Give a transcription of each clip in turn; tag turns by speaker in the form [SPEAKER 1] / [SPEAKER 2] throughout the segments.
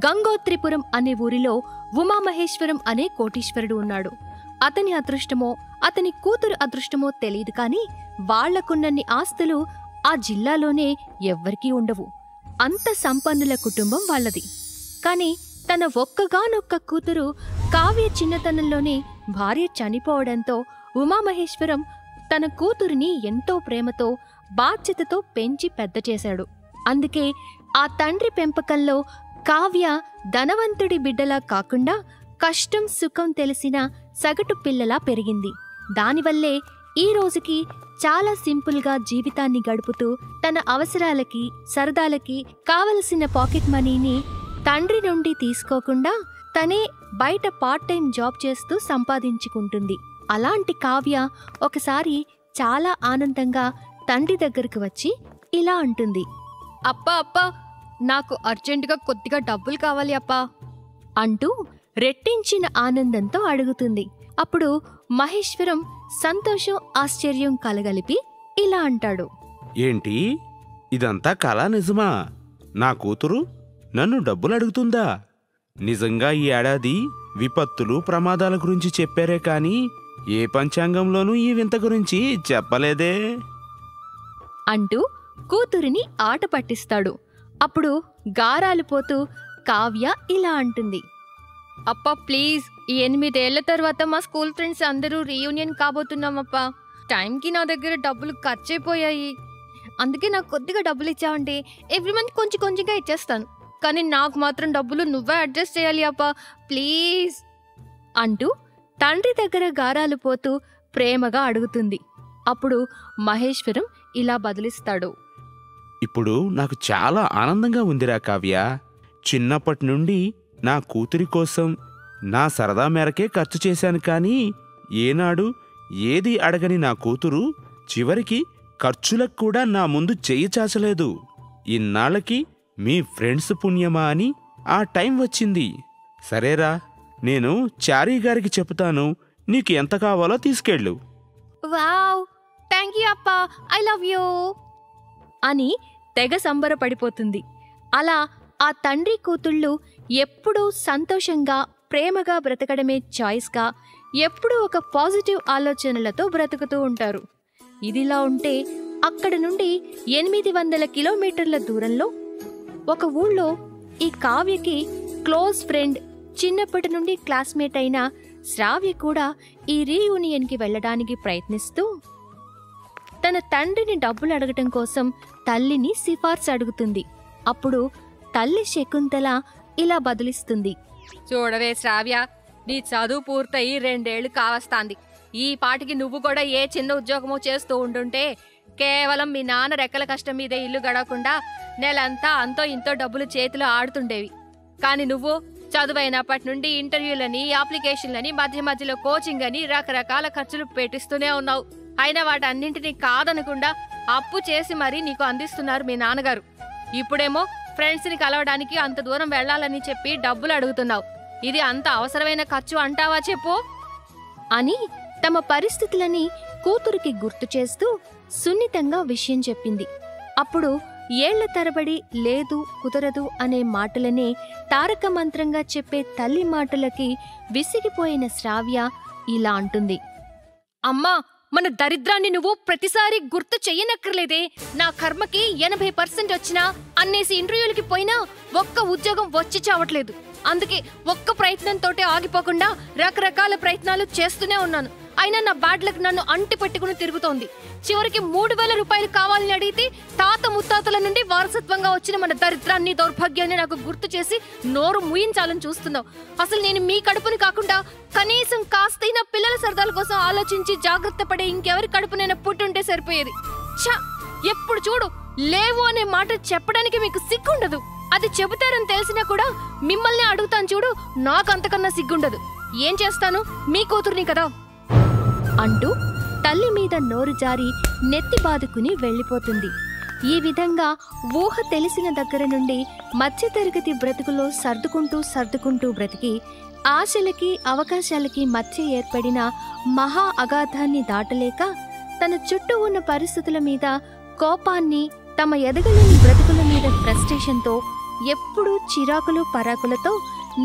[SPEAKER 1] గంగోత్రిపురం అనే ఊరిలో ఉమామహేశ్వరం అనే కోటీశ్వరుడు ఉన్నాడు. అతని అదృష్టమో అతని కూతురు అదృష్టమో తెలియదు కాని వాళ్లకున్నన్ని ఆస్తులు ఆ జిల్లాలోనే ఎవ్వరికీ ఉండవు. అంత సంపన్నుల కుటుంబం వాళ్ళది. కాని తన ఒక్కగానొక్క కూతురు కావ్య చిన్నతనంలోనే భార్య చనిపోవడంతో ఉమామహేశ్వరం తన కూతురిని ఎంతో ప్రేమతో బాధ్యతతో పెంచి పెద్ద చేశాడు. అందుకే ఆ తండ్రి పెంపకంలో కావ్య ధనవంతుడి బిడ్డలా కాకుండా కష్టం సుఖం తెలిసిన సగటు పిల్లలా పెరిగింది. దానివల్లే ఈ రోజుకి చాలా సింపుల్గా జీవితాన్ని గడుపుతూ తన అవసరాలకి సరదాలకి కావలసిన పాకెట్ మనీని తండ్రి నుండి తీసుకోకుండా తనే బయట పార్ట్ టైం జాబ్ చేస్తూ సంపాదించుకుంటుంది. అలాంటి కావ్య ఒకసారి చాలా ఆనందంగా తండ్రి దగ్గరకు వచ్చి ఇలా అంటుంది, అప్పా అప్పా, నాకు అర్జెంటుగా కొద్దిగా డబ్బులు కావాలి అప్పా అంటూ రెట్టించిన ఆనందంతో అడుగుతుంది. అప్పుడు మహేశ్వరం సంతోషం ఆశ్చర్యం కలగలిపి ఇలా అంటాడు,
[SPEAKER 2] ఏంటి ఇదంతా కళ నిజమా? నా కూతురు నన్ను డబ్బులు అడుగుతుందా? నిజంగా ఈ ఏడాది విపత్తులు ప్రమాదాల గురించి చెప్పారే కాని ఏ పంచాంగంలోనూ ఈ వింత గురించి చెప్పలేదే
[SPEAKER 1] అంటూ కూతురిని ఆట పట్టిస్తాడు. అప్పుడు గారాలు పోతూ కావ్య ఇలా అంటుంది, అప్పా ప్లీజ్, ఈ 8 ఏళ్ల తర్వాత మా స్కూల్ ఫ్రెండ్స్ అందరూ రీయూనియన్ కాబోతున్నామప్పా. టైంకి నా దగ్గర డబ్బులు ఖర్చయిపోయాయి. అందుకే నాకు కొద్దిగా డబ్బులు ఇచ్చావంటే ఎవ్రీ మంత్ కొంచెం కొంచెంగా ఇచ్చేస్తాను. కానీ నాకు మాత్రం డబ్బులు నువ్వే అడ్జస్ట్ చేయాలి అప్పా ప్లీజ్ అంటూ తండ్రి దగ్గర గారాలు పోతూ ప్రేమగా అడుగుతుంది. అప్పుడు మహేశ్వరం ఇలా బదులిస్తాడు,
[SPEAKER 2] ఇప్పుడు నాకు చాలా ఆనందంగా ఉందిరా కావ్య. చిన్నప్పటి నుండి నా కూతురి కోసం నా సరదా మేరకే ఖర్చు చేశాను కానీ ఏనాడు ఏది అడగని నా కూతురు చివరికి ఖర్చులకు కూడా నా ముందు చెయ్యి చాచలేదు. ఇన్నాళ్ళకి మీ ఫ్రెండ్స్ పుణ్యమా అని ఆ టైం వచ్చింది. సరేరా, నేను చారీ గారికి చెప్తాను, నీకు ఎంత కావాలో తీసుకెళ్ళు.
[SPEAKER 1] వావ్, థ్యాంక్ యూ అప్పా, ఐ లవ్ యూ అని తెగ సంబరపడిపోతుంది. అలా ఆ తండ్రి కూతుళ్ళు ఎప్పుడూ సంతోషంగా ప్రేమగా బ్రతకడమే చాయిస్గా ఎప్పుడూ ఒక పాజిటివ్ ఆలోచనలతో బ్రతుకుతూ ఉంటారు. ఇదిలా ఉంటే అక్కడ నుండి 800 కిలోమీటర్ల దూరంలో ఒక ఊళ్ళో ఈ కావ్యకి క్లోజ్ ఫ్రెండ్, చిన్నప్పటి నుండి క్లాస్మేట్ అయిన శ్రావ్య కూడా ఈ రీయూనియన్కి వెళ్ళడానికి ప్రయత్నిస్తూ తన తండ్రిని డబ్బులు అడగటం కోసం తల్లిని సిఫార్సు అడుగుతుంది. అప్పుడు తల్లి శకుంతల ఇలా బదులిస్తుంది, చూడవే శ్రావ్య, నీ చదువు పూర్తయి 2 ఏళ్లు కావస్తాంది. ఈ పాటికి నువ్వు కూడా ఏ చిన్న ఉద్యోగమో చేస్తూ ఉండుంటే కేవలం మీ నాన్న రెక్కల కష్టం మీదే ఇల్లు గడవకుండా నెలంతా అంతో ఇంతో డబ్బులు చేతిలో ఆడుతుండేవి. కాని నువ్వు చదువైనప్పటి నుండి ఇంటర్వ్యూలని, అప్లికేషన్లని, మధ్య మధ్యలో కోచింగ్ అని రకరకాల ఖర్చులు పెట్టిస్తూనే ఉన్నావు. అయినా వాటన్నింటినీ కాదనకుండా అప్పు చేసి మరీ నీకు అందిస్తున్నారు మీ నాన్నగారు. ఇప్పుడేమో ఫ్రెండ్స్ని కలవడానికి అంత దూరం వెళ్లాలని చెప్పి డబ్బులు అడుగుతున్నావు. ఇది అంత అవసరమైన ఖర్చు అంటావా చెప్పు అని తమ పరిస్థితులని కూతురికి గుర్తు చేస్తూ సున్నితంగా విషయం చెప్పింది. అప్పుడు ఏళ్ల తరబడి లేదు కుదరదు అనే మాటలనే తారక మంత్రంగా చెప్పే తల్లి మాటలకి విసిగిపోయిన శ్రావ్య ఇలా అంటుంది, అమ్మా, మన దరిద్రాన్ని నువ్వు ప్రతిసారి గుర్తు చెయ్యనక్కర్లేదే. నా కర్మకి 80% వచ్చినా అన్నేసి ఇంటర్వ్యూలకి పోయినా ఒక్క ఉద్యోగం వచ్చి చావట్లేదు. అందుకే ఒక్క ప్రయత్నంతోటే ఆగిపోకుండా రకరకాల ప్రయత్నాలు చేస్తూనే ఉన్నాను. అయినా నా బ్యాడ్ లక్ నన్ను అంటి పెట్టుకుని తిరుగుతోంది. చివరికి 3000 రూపాయలు కావాలని అడిగితే తాత ముత్తాతల నుండి వారసత్వంగా వచ్చిన మన దరిద్రాన్ని, దౌర్భాగ్యాన్ని నాకు గుర్తు చేసి నోరు ముయించాలని చూస్తున్నావు. అసలు నేను మీ కడుపుని కాకుండా కనీసం కాస్తైనా పిల్లల సరదాల కోసం ఆలోచించి జాగ్రత్త పడే ఇంకెవరి కడుపునైనా పుట్టుంటే సరిపోయేది. ఛా, ఎప్పుడు చూడు లేవు అనే మాట చెప్పడానికి మీకు సిగ్గుండదు. అది చెబుతారని తెలిసినా కూడా మిమ్మల్ని అడుగుతాను చూడు, నాకు అంతకన్నా సిగ్గుండదు. ఏం చేస్తాను, మీ కూతుర్ని కదా అంటూ తల్లి మీద నోరు జారి నెత్తి బాదుకుని వెళ్ళిపోతుంది. ఈ విధంగా ఊహ తెలిసిన దగ్గర నుండి మధ్యతరగతి బ్రతుకులో సర్దుకుంటూ బ్రతికి ఆశలకి అవకాశాలకి మధ్య ఏర్పడిన మహా అగాధాన్ని దాటలేక తన చుట్టూ ఉన్న పరిస్థితుల మీద కోపాన్ని, తమ ఎదగలేని బ్రతుకుల మీద ఫ్రస్ట్రేషన్తో ఎప్పుడూ చిరాకులు పరాకులతో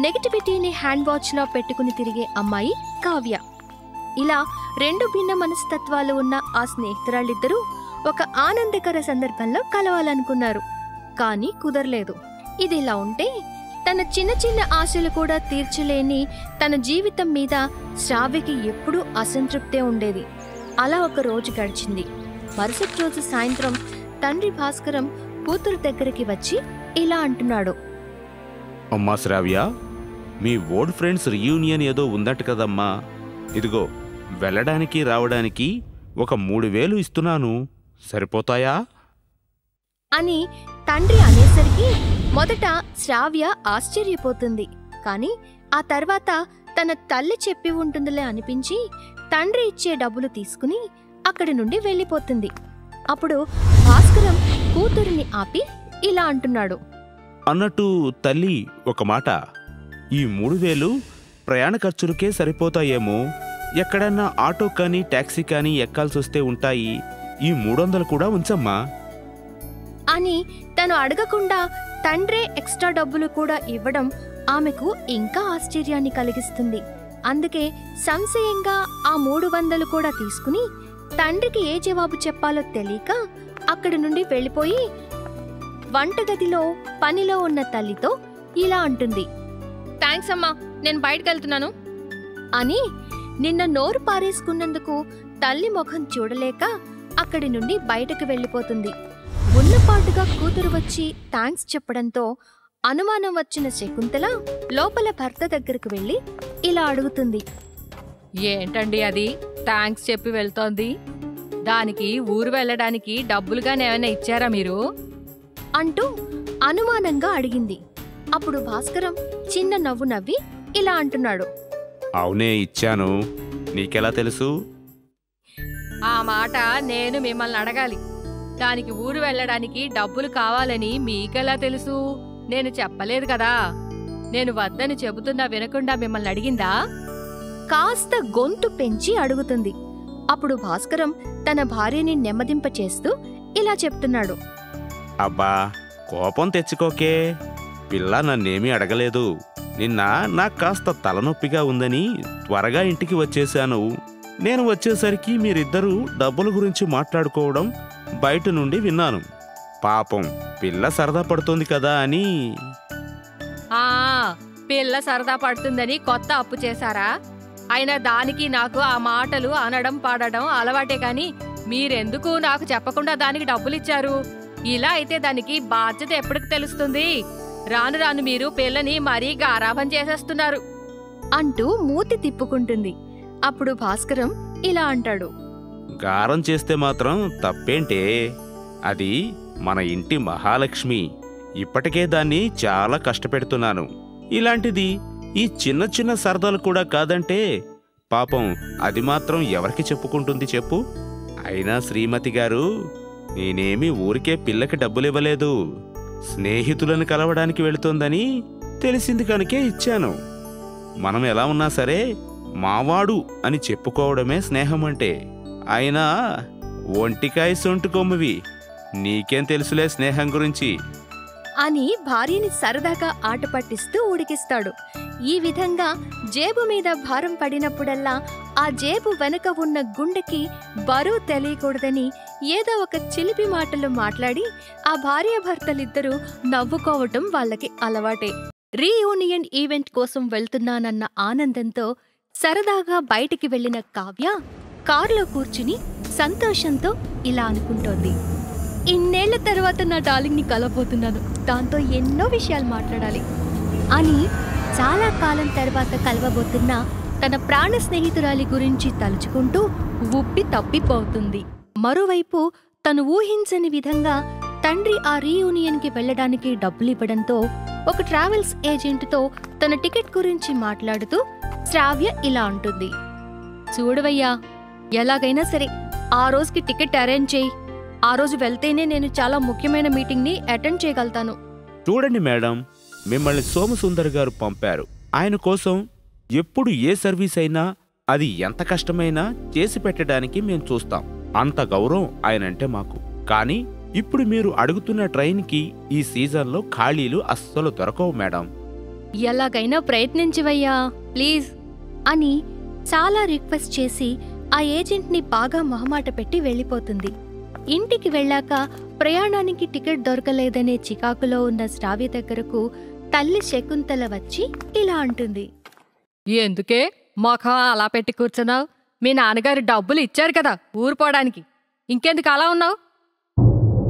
[SPEAKER 1] నెగటివిటీని హ్యాండ్ వాచ్లో పెట్టుకుని తిరిగే అమ్మాయి కావ్య. ఇలా రెండు భిన్న మనస్తత్వాలు ఉన్న ఆ స్నేహితురాళ్ళిద్దరూ ఒక ఆనందకర సందర్భంలో కలవాలనుకున్నారు. కానీ కుదరలేదు. ఇదిలా ఉంటే తన చిన్న చిన్న ఆశలు కూడా తీర్చలేని తన జీవితం మీద శ్రావ్యకి ఎప్పుడూ అసంతృప్తే ఉండేది. అలా ఒక రోజు గడిచింది. మరుసటి రోజు సాయంత్రం తండ్రి భాస్కరం కూతురు దగ్గరికి వచ్చి ఇలా అంటున్నాడు.
[SPEAKER 2] అమ్మా శ్రావ్య, మీ ఓల్డ్ ఫ్రెండ్స్ రీయూనియన్ ఏదో ఉందట కదమ్మా. ఇదిగో వెళ్ళడానికి రావడానికి ఒక 3,000 ఇస్తున్నాను, సరిపోతాయా
[SPEAKER 1] అని తండ్రి అనేసరికి మొదట శ్రావ్య ఆశ్చర్యపోతుంది. కాని ఆ తర్వాత తన తల్లి చెప్పి ఉంటుందిలే అనిపించి తండ్రి ఇచ్చే డబ్బులు తీసుకుని అక్కడి నుండి వెళ్ళిపోతుంది. అప్పుడు భాస్కరం కూతురిని ఆపి ఇలా అంటున్నాడు.
[SPEAKER 2] అన్నట్టు తల్లి, ఒక మాట. ఈ 3,000 ప్రయాణ ఖర్చులకే సరిపోతాయేమో. ఎక్కడన్నా ఆటో కానీ టాక్సీ కానీ ఎక్కాల్సొస్తే ఉంటాయి. ఈ 300 కూడా ఉంచమ్మా
[SPEAKER 1] అని తను అడగకుండా తండ్రే ఎక్స్ట్రా డబ్బులు కూడా ఇవ్వడం ఆమెకు ఇంకా ఆశ్చర్యాన్ని కలిగిస్తుంది. అందుకే సంశయంగా ఆ 300 కూడా తీసుకుని తండ్రికి ఏ జవాబు చెప్పాలో తెలియక అక్కడి నుండి వెళ్ళిపోయి వంటగదిలో పనిలో ఉన్న తల్లితో ఇలా అంటుంది. థ్యాంక్స్ అమ్మా, నేను బయటకెళ్తున్నాను అని నిన్న నోరు పారేసుకున్నందుకు తల్లి ముఖం చూడలేక అక్కడి నుండి బయటకు వెళ్ళిపోతుంది. ఉన్నపాటుగా కూతురు వచ్చి థ్యాంక్స్ చెప్పడంతో అనుమానం వచ్చిన శకుంతల లోపల భర్త దగ్గరకు వెళ్ళి ఇలా అడుగుతుంది. ఏంటండి అది థ్యాంక్స్ చెప్పి వెళ్తోంది? దానికి ఊరు వెళ్ళడానికి డబ్బులుగానేమైనా ఇచ్చారా మీరు అంటూ అనుమానంగా అడిగింది. అప్పుడు భాస్కరం చిన్న నవ్వు నవ్వి ఇలా అంటున్నాడు.
[SPEAKER 2] అవునే, ఇచ్చాను. నీకెలా తెలుసు?
[SPEAKER 1] ఆ మాట నేను మిమ్మల్ని అడగాలి. దానికి ఊరు వెళ్ళడానికి డబ్బులు కావాలని మీకెలా తెలుసు? నేను చెప్పలేదు కదా. నేను వద్దని చెబుతున్నా వినకుండా మిమ్మల్ని అడిగిందా? కాస్త గొంతు పెంచి అడుగుతుంది. అప్పుడు భాస్కరం తన భార్యని నెమ్మదింపచేస్తూ ఇలా చెప్తున్నాడు.
[SPEAKER 2] అబ్బా, కోపం తెచ్చుకోకే. పిల్ల నన్నేమీ అడగలేదు. నిన్న నాకు కాస్త తలనొప్పిగా ఉందని త్వరగా ఇంటికి వచ్చేశాను. నేను వచ్చేసరికి మీరిద్దరూ డబ్బుల గురించి మాట్లాడుకోవడం బయట నుండి విన్నాను. పాపం పిల్ల సరదా పడుతుంది కదా అని.
[SPEAKER 1] పిల్ల సరదా పడుతుందని కొత్త అప్పు చేశారా? అయినా దానికి నాకు ఆ మాటలు అనడం పాడడం అలవాటే కాని మీరెందుకు నాకు చెప్పకుండా దానికి డబ్బులిచ్చారు? ఇలా అయితే దానికి బాధ్యత ఎప్పటికి తెలుస్తుంది? రాను రాను మీరు పిల్లని మరీ గారాబం చేసేస్తున్నారు అంటూ మూతి తిప్పుకుంటుంది. అప్పుడు భాస్కరం ఇలా అంటాడు.
[SPEAKER 2] గారం చేస్తే మాత్రం తప్పేంటే? అది మన ఇంటి మహాలక్ష్మి. ఇప్పటికే దాన్ని చాలా కష్టపెడుతున్నాను. ఇలాంటిది ఈ చిన్న చిన్న సరదాలు కూడా కాదంటే పాపం అది మాత్రం ఎవరికి చెప్పుకుంటుంది చెప్పు? అయినా శ్రీమతి గారు, నేనేమీ ఊరికే పిల్లకి డబ్బులివ్వలేదు. స్నేహితులను కలవడానికి వెళుతోందని తెలిసింది కనుకే ఇచ్చాను. మనం ఎలా ఉన్నా సరే మావాడు అని చెప్పుకోవడమే స్నేహం అంటే. అయినా ఒంటికాయ సొంటు కొమ్మువి, నీకేం తెలుసులే స్నేహం గురించి
[SPEAKER 1] అని భార్యని సరదాగా ఆట పట్టిస్తూ ఉడికిస్తాడు. ఈ విధంగా జేబు మీద భారం పడినప్పుడల్లా ఆ జేబు వెనుక ఉన్న గుండెకి బరువు తెలియకూడదని ఏదో ఒక చిలిపి మాటలు మాట్లాడి ఆ భార్యాభర్తలిద్దరూ నవ్వుకోవటం వాళ్ళకి అలవాటే. రీయూనియన్ ఈవెంట్ కోసం వెళ్తున్నానన్న ఆనందంతో సరదాగా బయటికి వెళ్లిన కావ్య కారులో కూర్చుని సంతోషంతో ఇలా అనుకుంటోంది. ఇన్నేళ్ల తర్వాత నా డార్లింగ్ ని కలవబోతున్నాను. దాంతో ఎన్నో విషయాలు మాట్లాడాలి అని చాలా కాలం తర్వాత కలవబోతున్న తన ప్రాణ స్నేహితురాలి గురించి తలుచుకుంటూ ఉబ్బి తప్పిపోతుంది. మరోవైపు తను ఊహించని విధంగా తండ్రి ఆ రీయూనియన్ కి వెళ్లడానికి డబ్బులివ్వడంతో ఒక ట్రావెల్స్ ఏజెంట్తో తన టికెట్ గురించి మాట్లాడుతూ శ్రావ్య ఇలా అంటుంది. చూడవయ్యా, ఎలాగైనా సరే ఆ రోజుకి టికెట్ అరేంజ్ చేయి. ఆ రోజు వెళ్తేనే నేను చాలా ముఖ్యమైన మీటింగ్ ని అటెండ్ చేయగలుగుతాను.
[SPEAKER 2] చూడండి మేడం, మిమ్మల్ని సోమసుందర్ గారు పంపారు. ఆయన కోసం ఎప్పుడు ఏ సర్వీస్ అయినా అది ఎంత కష్టమైనా చేసి పెట్టడానికి మేం చూస్తాం. అంత గౌరవం ఆయనంటే మాకు. కానీ ఇప్పుడు మీరు అడుగుతున్న ట్రైన్కి ఈ సీజన్లో ఖాళీలు అస్సలు దొరకవు మేడం.
[SPEAKER 1] ఎలాగైనా ప్రయత్నించవయ్యా ప్లీజ్ అని చాలా రిక్వెస్ట్ చేసి ఆ ఏజెంట్ని బాగా మొహమాట పెట్టి వెళ్ళిపోతుంది. ఇంటికి వెళ్ళాక ప్రయాణానికి టికెట్ దొరకలేదనే చికాకులో ఉన్న శ్రావ్య దగ్గరకు తల్లి శకుంతల వచ్చి ఇలా అంటుంది. ఎందుకే మొఖం అలా పెట్టి కూర్చున్నావు? మీ నాన్నగారు డబ్బులు ఇచ్చారు కదా ఊరుపోవడానికి, ఇంకెందుకు అలా ఉన్నావు?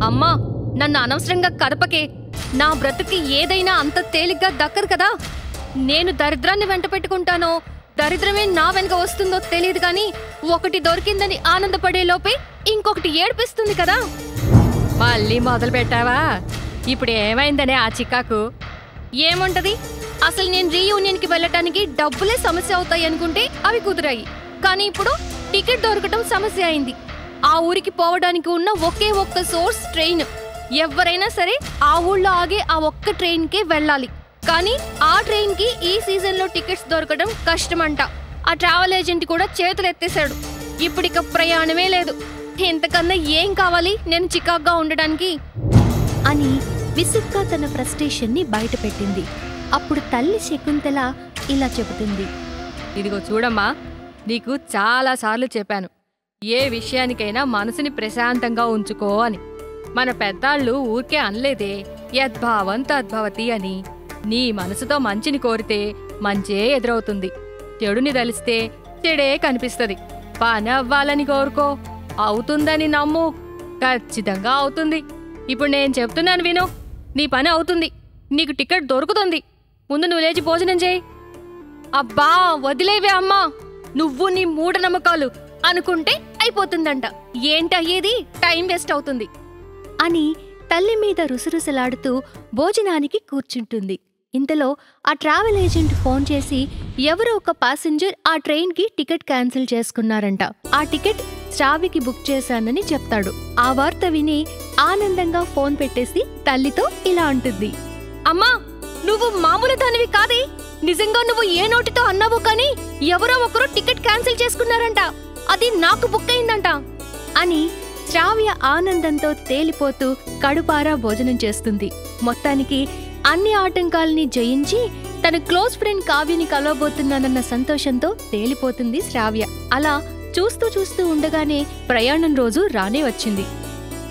[SPEAKER 1] అమ్మా, నన్ను అనవసరంగా కదపకే. నా బ్రతుకి ఏదైనా అంత తేలిగ్గా దక్కదు కదా. నేను దరిద్రాన్ని వెంట పెట్టుకుంటానో దరిద్రమే నా వెనక వస్తుందో తెలియదు కానీ ఒకటి దొరికిందని ఆనందపడే లోపే ఇంకొకటి ఏడిపిస్తుంది కదా. మళ్ళీ మొదలు పెట్టావా? ఇప్పుడు ఏమైందనే ఆ చికాకు? ఏముంటది, అసలు నేను రీయూనియన్కి వెళ్ళటానికి డబ్బులే సమస్య అవుతాయి అనుకుంటే అవి కుదిరాయి. కానీ ఇప్పుడు టికెట్ దొరకటం సమస్య అయింది. ఆ ఊరికి పోవడానికి ఉన్న ఒకే ఒక్క సోర్స్ ట్రైన్. ఎవరైనా సరే ఆ ఊళ్ళో ఆగే ఆ ఒక్క ట్రైన్కే వెళ్ళాలి. కానీ ఆ ట్రైన్కి ఈ సీజన్లో టికెట్స్ దొరకడం కష్టమంట. ఆ ట్రావెల్ ఏజెంట్ కూడా చేతులు ఎత్తేశాడు. ఇప్పుడిక ప్రయాణమే లేదు. ఇంతకన్నా ఏం కావాలి నేను చికాగ్గా ఉండడానికి అని విసుగ్గా తన ఫ్రస్ట్రేషన్ని బయటపెట్టింది. అప్పుడు తల్లి శకుంతల ఇలా చెబుతుంది. ఇదిగో చూడమ్మా, నీకు చాలాసార్లు చెప్పాను, ఏ విషయానికైనా మనసుని ప్రశాంతంగా ఉంచుకో అని. మన పెద్దాళ్ళు ఊరికే అనలేదే యద్భావం తద్భవతి అని. నీ మనసుతో మంచిని కోరితే మంచే ఎదురవుతుంది, చెడుని తలిస్తే చెడే కనిపిస్తుంది. పని అవ్వాలని కోరుకో, అవుతుందని నమ్ము, ఖచ్చితంగా అవుతుంది. ఇప్పుడు నేను చెప్తున్నాను విను, నీ పని అవుతుంది, నీకు టికెట్ దొరుకుతుంది. ముందు నువ్వు లేచి భోజనం చేయి. అబ్బా వదిలేవే అమ్మా, నువ్వు నీ మూఢనమ్మకాలు అనుకుంటే అయిపోతుందంట. ఏంటయ్యేది, టైం వేస్ట్ అవుతుంది అని తల్లి మీద రుసరుసలాడుతూ భోజనానికి కూర్చుంటుంది. ఇంతలో ఆ ట్రావెల్ ఏజెంట్ ఫోన్ చేసి ఎవరో ఒక ప్యాసింజర్ ఆ ట్రైన్కి టికెట్ క్యాన్సిల్ చేసుకున్నారంట. ఆ టికెట్ శ్రావ్యకి బుక్ చేశానని చెప్తాడు. ఆ వార్త విని ఆనందంగా ఫోన్ పెట్టేసి తల్లితో ఇలా అంటుంది. అమ్మా, నువ్వు మామూలు దానివి కాదే. నిజంగా నువ్వు ఏ నోటితో అన్నావు కానీ ఎవరో ఒకరు టికెట్ క్యాన్సిల్ చేసుకున్నారంట. అది నాకు బుక్ అయిందంట అని శ్రావ్య ఆనందంతో తేలిపోతూ కడుపారా భోజనం చేస్తుంది. మొత్తానికి అన్ని ఆటంకాల్ని జయించి తన క్లోజ్ ఫ్రెండ్ కావ్యని కలవబోతున్నానన్న సంతోషంతో తేలిపోతుంది శ్రావ్య. అలా చూస్తూ చూస్తూ ఉండగానే ప్రయాణం రోజు రానే వచ్చింది.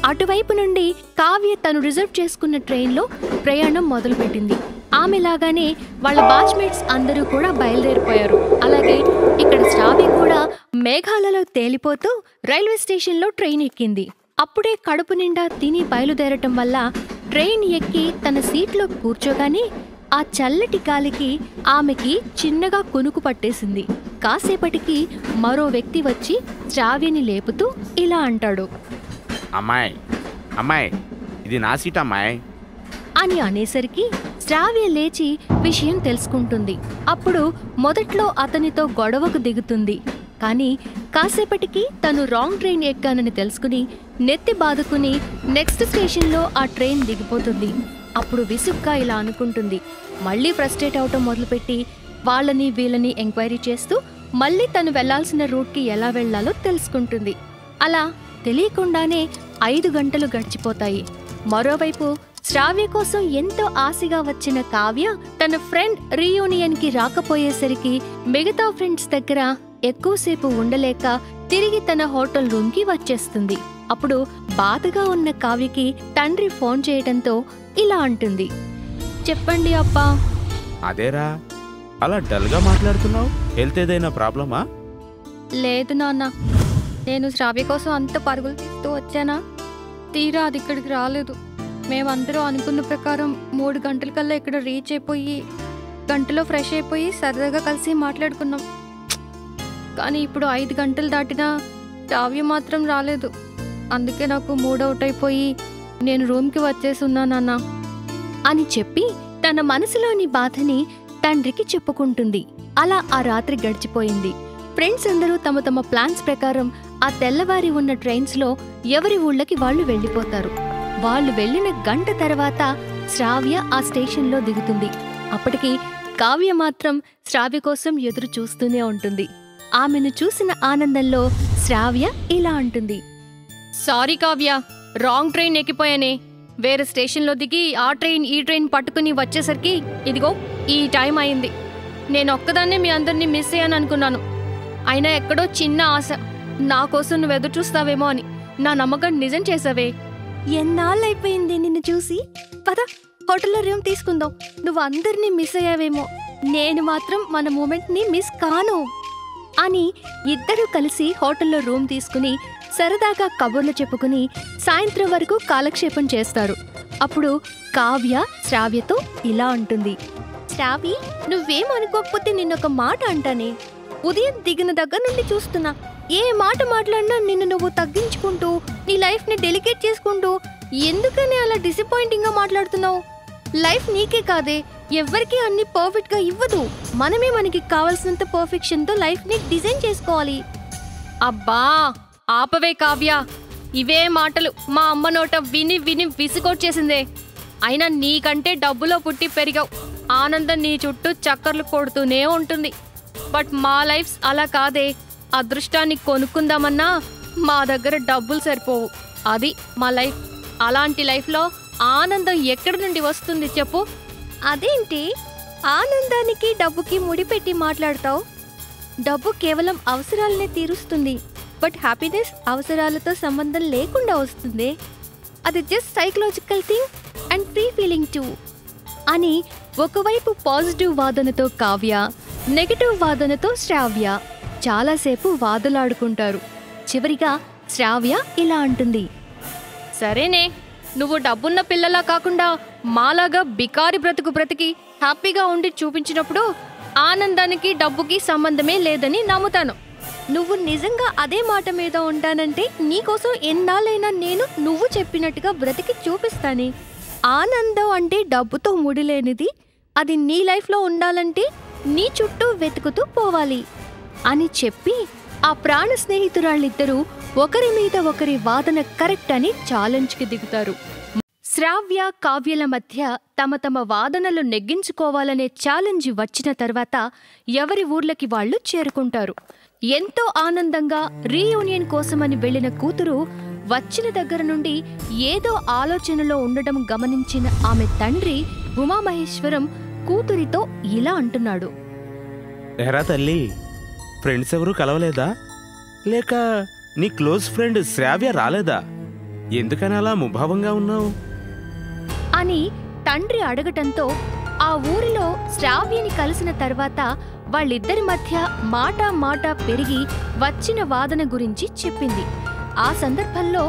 [SPEAKER 1] అటువైపు నుండి కావ్య తను రిజర్వ్ చేసుకున్న ట్రైన్లో ప్రయాణం మొదలుపెట్టింది. ఆమెలాగానే వాళ్ళ బాచ్మేట్స్ అందరూ కూడా బయలుదేరిపోయారు. అలాగే ఇక్కడ శ్రావ్య కూడా మేఘాలలో తేలిపోతూ రైల్వే స్టేషన్లో ట్రైన్ ఎక్కింది. అప్పుడే కడుపు నిండా తిని బయలుదేరటం వల్ల ట్రైన్ ఎక్కి తన సీట్లో కూర్చోగానే ఆ చల్లటి గాలికి ఆమెకి చిన్నగా కునుకు పట్టేసింది. కాసేపటికి మరో వ్యక్తి వచ్చి శ్రావ్యని లేపుతూ ఇలా అంటాడు.
[SPEAKER 2] అమ్మాయి అమ్మాయి, ఇది నా సీట్ అమ్మాయి
[SPEAKER 1] అని అనేసరికి శ్రావ్య లేచి విషయం తెలుసుకుంటుంది. అప్పుడు మొదట్లో అతనితో గొడవకు దిగుతుంది. కానీ కాసేపటికి తను రాంగ్ ట్రైన్ ఎక్కానని తెలుసుకుని నెత్తి బాదుకుని నెక్స్ట్ స్టేషన్లో ఆ ట్రైన్ దిగిపోతుంది. అప్పుడు విసుగ్గా ఇలా అనుకుంటుంది. మళ్ళీ ఫ్రస్ట్రేట్ అవటం మొదలుపెట్టి వాళ్ళని వీళ్ళని ఎంక్వైరీ చేస్తూ మళ్ళీ తను వెళ్లాల్సిన రూట్కి ఎలా వెళ్లాలో తెలుసుకుంటుంది. అలా తెలియకుండానే 5 గంటలు గడిచిపోతాయి. మరోవైపు శ్రావ్య కోసం ఎంతో ఆశగా వచ్చిన కావ్య తన ఫ్రెండ్ రీయూనియన్కి రాకపోయేసరికి మిగతా ఫ్రెండ్స్ దగ్గర ఎక్కువసేపు ఉండలేక తిరిగి తన హోటల్ రూమ్కి వచ్చేస్తుంది. అప్పుడు బాధగా ఉన్న కావ్యకి తండ్రి ఫోన్ చేయడంతో ఇలా అంటుంది. చెప్పండి అప్పా.
[SPEAKER 2] అదేరా, అలా డల్గా మాట్లాడుతున్నావు, హెల్త్ ఏదైనా ప్రాబ్లమా?
[SPEAKER 1] లేదు నాన్న, నేను శ్రావ్య కోసం అంత పరుగులు తీస్తూ వచ్చానా, తీరా అది ఇక్కడికి రాలేదు. మేమందరూ అనుకున్న ప్రకారం 3 గంటలకల్లా ఇక్కడ రీచ్ అయిపోయి గంటలో ఫ్రెష్ అయిపోయి సరదాగా కలిసి మాట్లాడుకున్నాం. కానీ ఇప్పుడు 5 గంటలు దాటినా శ్రావ్య మాత్రం రాలేదు. అందుకే నాకు మూడ్ అవుట్ అయిపోయి నేను రూమ్కి వచ్చేసి ఉన్నానన్నా అని చెప్పి తన మనసులోని బాధని తండ్రికి చెప్పుకుంటుంది. అలా ఆ రాత్రి గడిచిపోయింది. ఫ్రెండ్స్ అందరూ తమ తమ ప్లాన్స్ ప్రకారం ఆ తెల్లవారి ఉన్న ట్రైన్స్లో ఎవరి ఊళ్ళకి వాళ్ళు వెళ్ళిపోతారు. వాళ్ళు వెళ్ళిన గంట తర్వాత శ్రావ్య ఆ స్టేషన్లో దిగుతుంది. అప్పటికి కావ్య మాత్రం శ్రావ్య కోసం ఎదురు చూస్తూనే ఉంటుంది. ఆమెను చూసిన ఆనందంలో శ్రావ్య ఇలా అంటుంది. సారీ కావ్య, రాంగ్ ట్రైన్ ఎక్కిపోయానే. వేరే స్టేషన్లో దిగి ఆ ట్రైన్ ఈ ట్రైన్ పట్టుకుని వచ్చేసరికి ఇదిగో ఈ టైం అయింది. నేను ఒక్కదాన్నే మీ అందరినీ మిస్ అయ్యాను అనుకున్నాను. అయినా ఎక్కడో చిన్న ఆశ, నా కోసం నువ్వు ఎదురు చూస్తావేమో అని. నా నమ్మకం నిజం చేసావే. ఎన్నాళ్ళైపోయింది నిన్ను చూసి. పద, హోటల్లో రూమ్ తీసుకుందాం. నువ్వు అందరినీ మిస్ అయ్యావేమో, నేను మాత్రం మన మూమెంట్ని మిస్ కాను అని ఇద్దరూ కలిసి హోటల్లో రూమ్ తీసుకుని సరదాగా కబుర్లు చెప్పుకుని సాయంత్రం వరకు కాలక్షేపం చేస్తారు. అప్పుడు కావ్య శ్రావ్యతో ఇలా అంటుంది. శ్రావి, నువ్వేం అనుకోకపోతే నిన్నొక మాట అంటానే. ఉదయం దిగిన దగ్గర నుండి చూస్తున్నా, ఏ మాట మాట్లాడినా నిన్ను నువ్వు తగ్గించుకుంటూ నీ లైఫ్ని డెలికేట్ చేసుకుంటూ ఎందుకని అలా డిసప్పాయింటింగ్గా మాట్లాడుతున్నావు? లైఫ్ నీకే కాదే, ఎవ్వరికీ అన్ని పర్ఫెక్ట్గా ఇవ్వదు. మనమే మనకి కావాల్సినంత పర్ఫెక్షన్తో లైఫ్ని డిజైన్ చేసుకోవాలి. అబ్బా ఆపవే కావ్య, ఇవే మాటలు మా అమ్మ నోట విని విని విసుగొచ్చేసిందే. అయినా నీకంటే డబ్బులో పుట్టి పెరిగావు, ఆనందం నీ చుట్టూ చక్కర్లు కొడుతూనే ఉంటుంది. బట్ మా లైఫ్స్ అలా కాదే. అదృష్టాన్ని కొనుక్కుందామన్నా మా దగ్గర డబ్బులు సరిపోవు. అది మా లైఫ్. అలాంటి లైఫ్లో ఆనందం ఎక్కడి నుండి వస్తుంది చెప్పు? అదేంటి ఆనందానికి డబ్బుకి ముడిపెట్టి మాట్లాడతావు? డబ్బు కేవలం అవసరాలనే తీరుస్తుంది, బట్ హ్యాపీనెస్ అవసరాలతో సంబంధం లేకుండా వస్తుంది. అది just psychological thing and free feeling two అని ఒకవైపు పాజిటివ్ వాదనతో కావ్య, నెగటివ్ వాదనతో శ్రావ్య చాలాసేపు వాదులాడుకుంటారు. చివరిగా శ్రావ్య ఇలా అంటుంది. సరేనే, నువ్వు డబ్బున్న పిల్లలా కాకుండా మాలాగా బికారి బ్రతుకు బ్రతికి హ్యాపీగా ఉండి చూపించినప్పుడు ఆనందానికి డబ్బుకి సంబంధమే లేదని నమ్ముతాను. నువ్వు నిజంగా అదే మాట మీద ఉంటానంటే నీకోసం ఎన్నాళ్ళైనా నేను నువ్వు చెప్పినట్టుగా బ్రతికి చూపిస్తానే. ఆనందం అంటే డబ్బుతో ముడిలేనిది. అది నీ లైఫ్లో ఉండాలంటే నీ చుట్టూ వెతుకుతూ పోవాలి అని చెప్పి ఆ ప్రాణ స్నేహితురాళ్ళిద్దరూ ఒకరి మీద ఒకరి వాదన కరెక్ట్ అని ఛాలెంజ్కి దిగుతారు. శ్రావ్య కావ్యల మధ్య తమ తమ వాదనలు నెగ్గించుకోవాలనే ఛాలెంజ్ వచ్చిన తర్వాత ఎవరి ఊర్లకి వాళ్ళు చేరుకుంటారు. ఎంతో ఆనందంగా రీయూనియన్ కోసమని వెళ్లిన కూతురు వచ్చిన దగ్గర నుండి ఏదో ఆలోచనలో ఉండడం గమనించిన ఆమె తండ్రి ఉమామహేశ్వరం కూతురితో ఇలా అంటున్నాడు.
[SPEAKER 2] ఎరా తల్లి, ఫ్రెండ్స్ ఎవరూ కలవలేదా? లేక నీ క్లోజ్ ఫ్రెండ్ శ్రావ్య రాలేదా? ఎందుకని అలా ముభావంగా ఉన్నావు
[SPEAKER 1] అని తండ్రి అడగటంతో ఆ ఊరిలో శ్రావ్యని కలిసిన తర్వాత వాళ్ళిద్దరి మధ్య మాట పెరిగి వచ్చిన వాదన గురించి చెప్పింది. ఆ సందర్భంలో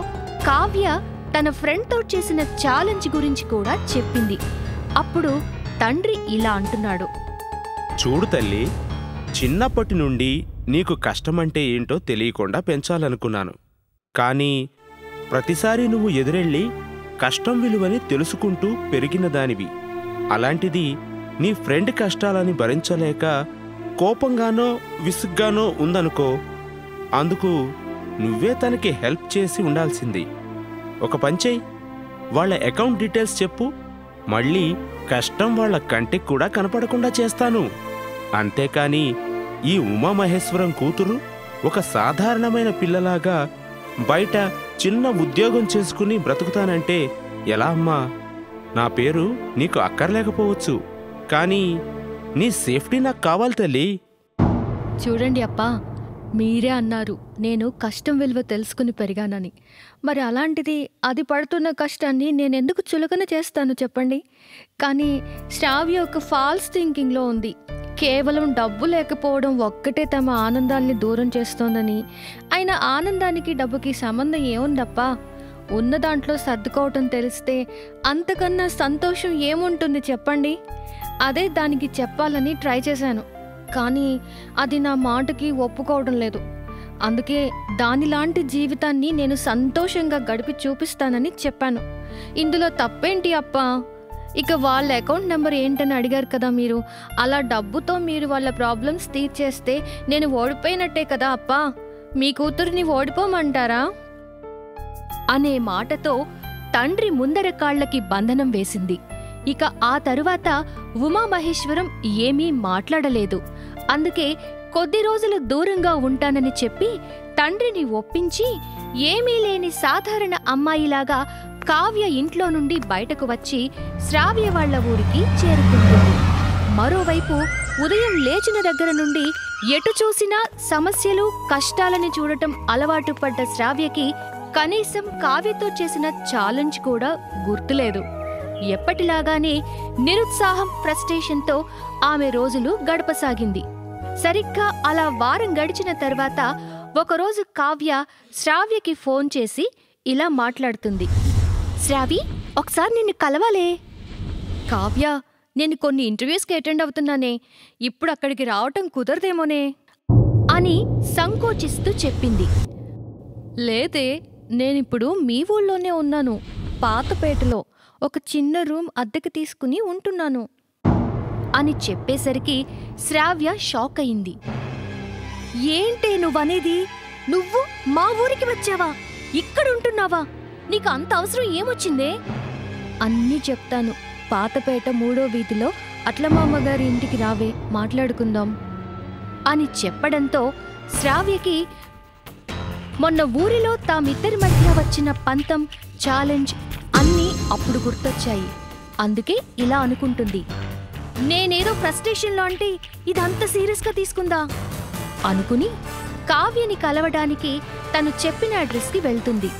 [SPEAKER 1] కావ్య తన ఫ్రెండ్తో చేసిన ఛాలెంజ్ గురించి కూడా చెప్పింది. అప్పుడు తండ్రి ఇలా అంటున్నాడు.
[SPEAKER 2] చూడు తల్లి, చిన్నప్పటి నుండి నీకు కష్టమంటే ఏంటో తెలియకుండా పెంచాలనుకున్నాను. కానీ ప్రతిసారి నువ్వు ఎదురెళ్ళి కష్టం విలువని తెలుసుకుంటూ పెరిగిన దానివి. అలాంటిది నీ ఫ్రెండ్ కష్టాలని భరించలేక కోపంగానో విసుగ్గానో ఉందనుకో, అందుకు నువ్వే తనకి హెల్ప్ చేసి ఉండాల్సింది. ఒక పంచేయి, వాళ్ళ అకౌంట్ డీటెయిల్స్ చెప్పు, మళ్ళీ కష్టం వాళ్ళ కంటికి కూడా కనపడకుండా చేస్తాను. అంతేకాని ఈ ఉమామహేశ్వరం కూతురు ఒక సాధారణమైన పిల్లలాగా బయట చిన్న ఉద్యోగం చేసుకుని బ్రతుకుతానంటే ఎలా అమ్మా? నా పేరు నీకు అక్కర్లేకపోవచ్చు, కానీ నీ సేఫ్టీ నాకు కావాలి తల్లి.
[SPEAKER 1] చూడండి అప్పా, మీరే అన్నారు నేను కష్టం విలువ తెలుసుకుని పెరిగానని. మరి అలాంటిది అది పడుతున్న కష్టాన్ని నేనెందుకు చులకన చేస్తాను చెప్పండి? కానీ శ్రావ్య ఒక ఫాల్స్ థింకింగ్లో ఉంది. కేవలం డబ్బు లేకపోవడం ఒక్కటే తమ ఆనందాల్ని దూరం చేస్తోందని. అయినా ఆనందానికి డబ్బుకి సంబంధం ఏముందప్పా? ఉన్న దాంట్లో సర్దుకోవటం తెలిస్తే అంతకన్నా సంతోషం ఏముంటుంది చెప్పండి? అదే దానికి చెప్పాలని ట్రై చేశాను, కానీ అది నా మాటకి ఒప్పుకోవడం లేదు. అందుకే దానిలాంటి జీవితాన్ని నేను సంతోషంగా గడిపి చూపిస్తానని చెప్పాను. ఇందులో తప్పేంటి అప్పా? ఇక వాళ్ళ అకౌంట్ నెంబర్ ఏంటని అడిగారు కదా మీరు. అలా డబ్బుతో మీరు వాళ్ళ ప్రాబ్లమ్స్ తీర్చేస్తే నేను ఓడిపోయినట్టే కదా అప్పా? మీ కూతురిని ఓడిపోమంటారా? అనే మాటతో తండ్రి ముందర కాళ్లకి బంధనం వేసింది. ఇక ఆ తరువాత ఉమామహేశ్వరం ఏమీ మాట్లాడలేదు. అందుకే కొద్ది రోజులు దూరంగా ఉంటానని చెప్పి తండ్రిని ఒప్పించి ఏమీ లేని సాధారణ అమ్మాయిలాగా కావ్య ఇంట్లో నుండి బయటకు వచ్చి శ్రావ్య వాళ్ల ఊరికి చేరుకుంటుంది. మరోవైపు ఉదయం లేచిన దగ్గర నుండి ఎటు చూసినా సమస్యలు, కష్టాలని చూడటం అలవాటు పడ్డ శ్రావ్యకి కనీసం కావ్యతో చేసిన ఛాలెంజ్ కూడా గుర్తులేదు. ఎప్పటిలాగానే నిరుత్సాహం, ఫ్రస్ట్రేషన్తో ఆమె రోజులు గడపసాగింది. సరిగ్గా అలా వారం గడిచిన తర్వాత ఒకరోజు కావ్య శ్రావ్యకి ఫోన్ చేసి ఇలా మాట్లాడుతుంది. శ్రావి, ఒకసారి నిన్ను కలవాలే. కావ్య, నేను కొన్ని ఇంటర్వ్యూస్కి అటెండ్ అవుతున్నానే, ఇప్పుడు అక్కడికి రావటం కుదరదేమోనే అని సంకోచిస్తూ చెప్పింది. లేదే, నేనిప్పుడు మీ ఊళ్ళోనే ఉన్నాను, పాతపేటలో ఒక చిన్న రూమ్ అద్దెకి తీసుకుని ఉంటున్నాను అని చెప్పేసరికి శ్రావ్య షాక్ అయింది. ఏంటే నువ్వనేది? నువ్వు మా ఊరికి వచ్చావా? ఇక్కడుంటున్నావా? నీకు అంత అవసరం ఏమొచ్చిందే? అన్నీ చెప్తాను, పాతపేట 3వ వీధిలో అట్లమామ్మగారి ఇంటికి రావే, మాట్లాడుకుందాం అని చెప్పడంతో శ్రావ్యకి మొన్న ఊరిలో తామిద్దరి మధ్య వచ్చిన పంతం, ఛాలెంజ్ అన్నీ అప్పుడు గుర్తొచ్చాయి. అందుకే ఇలా అనుకుంటుంది, నేనేదో ఫ్రస్ట్రేషన్లో అంటే ఇదంత సీరియస్గా తీసుకుందా అనుకుని కావ్యని కలవడానికి తను చెప్పిన అడ్రస్కి వెళ్తుంది.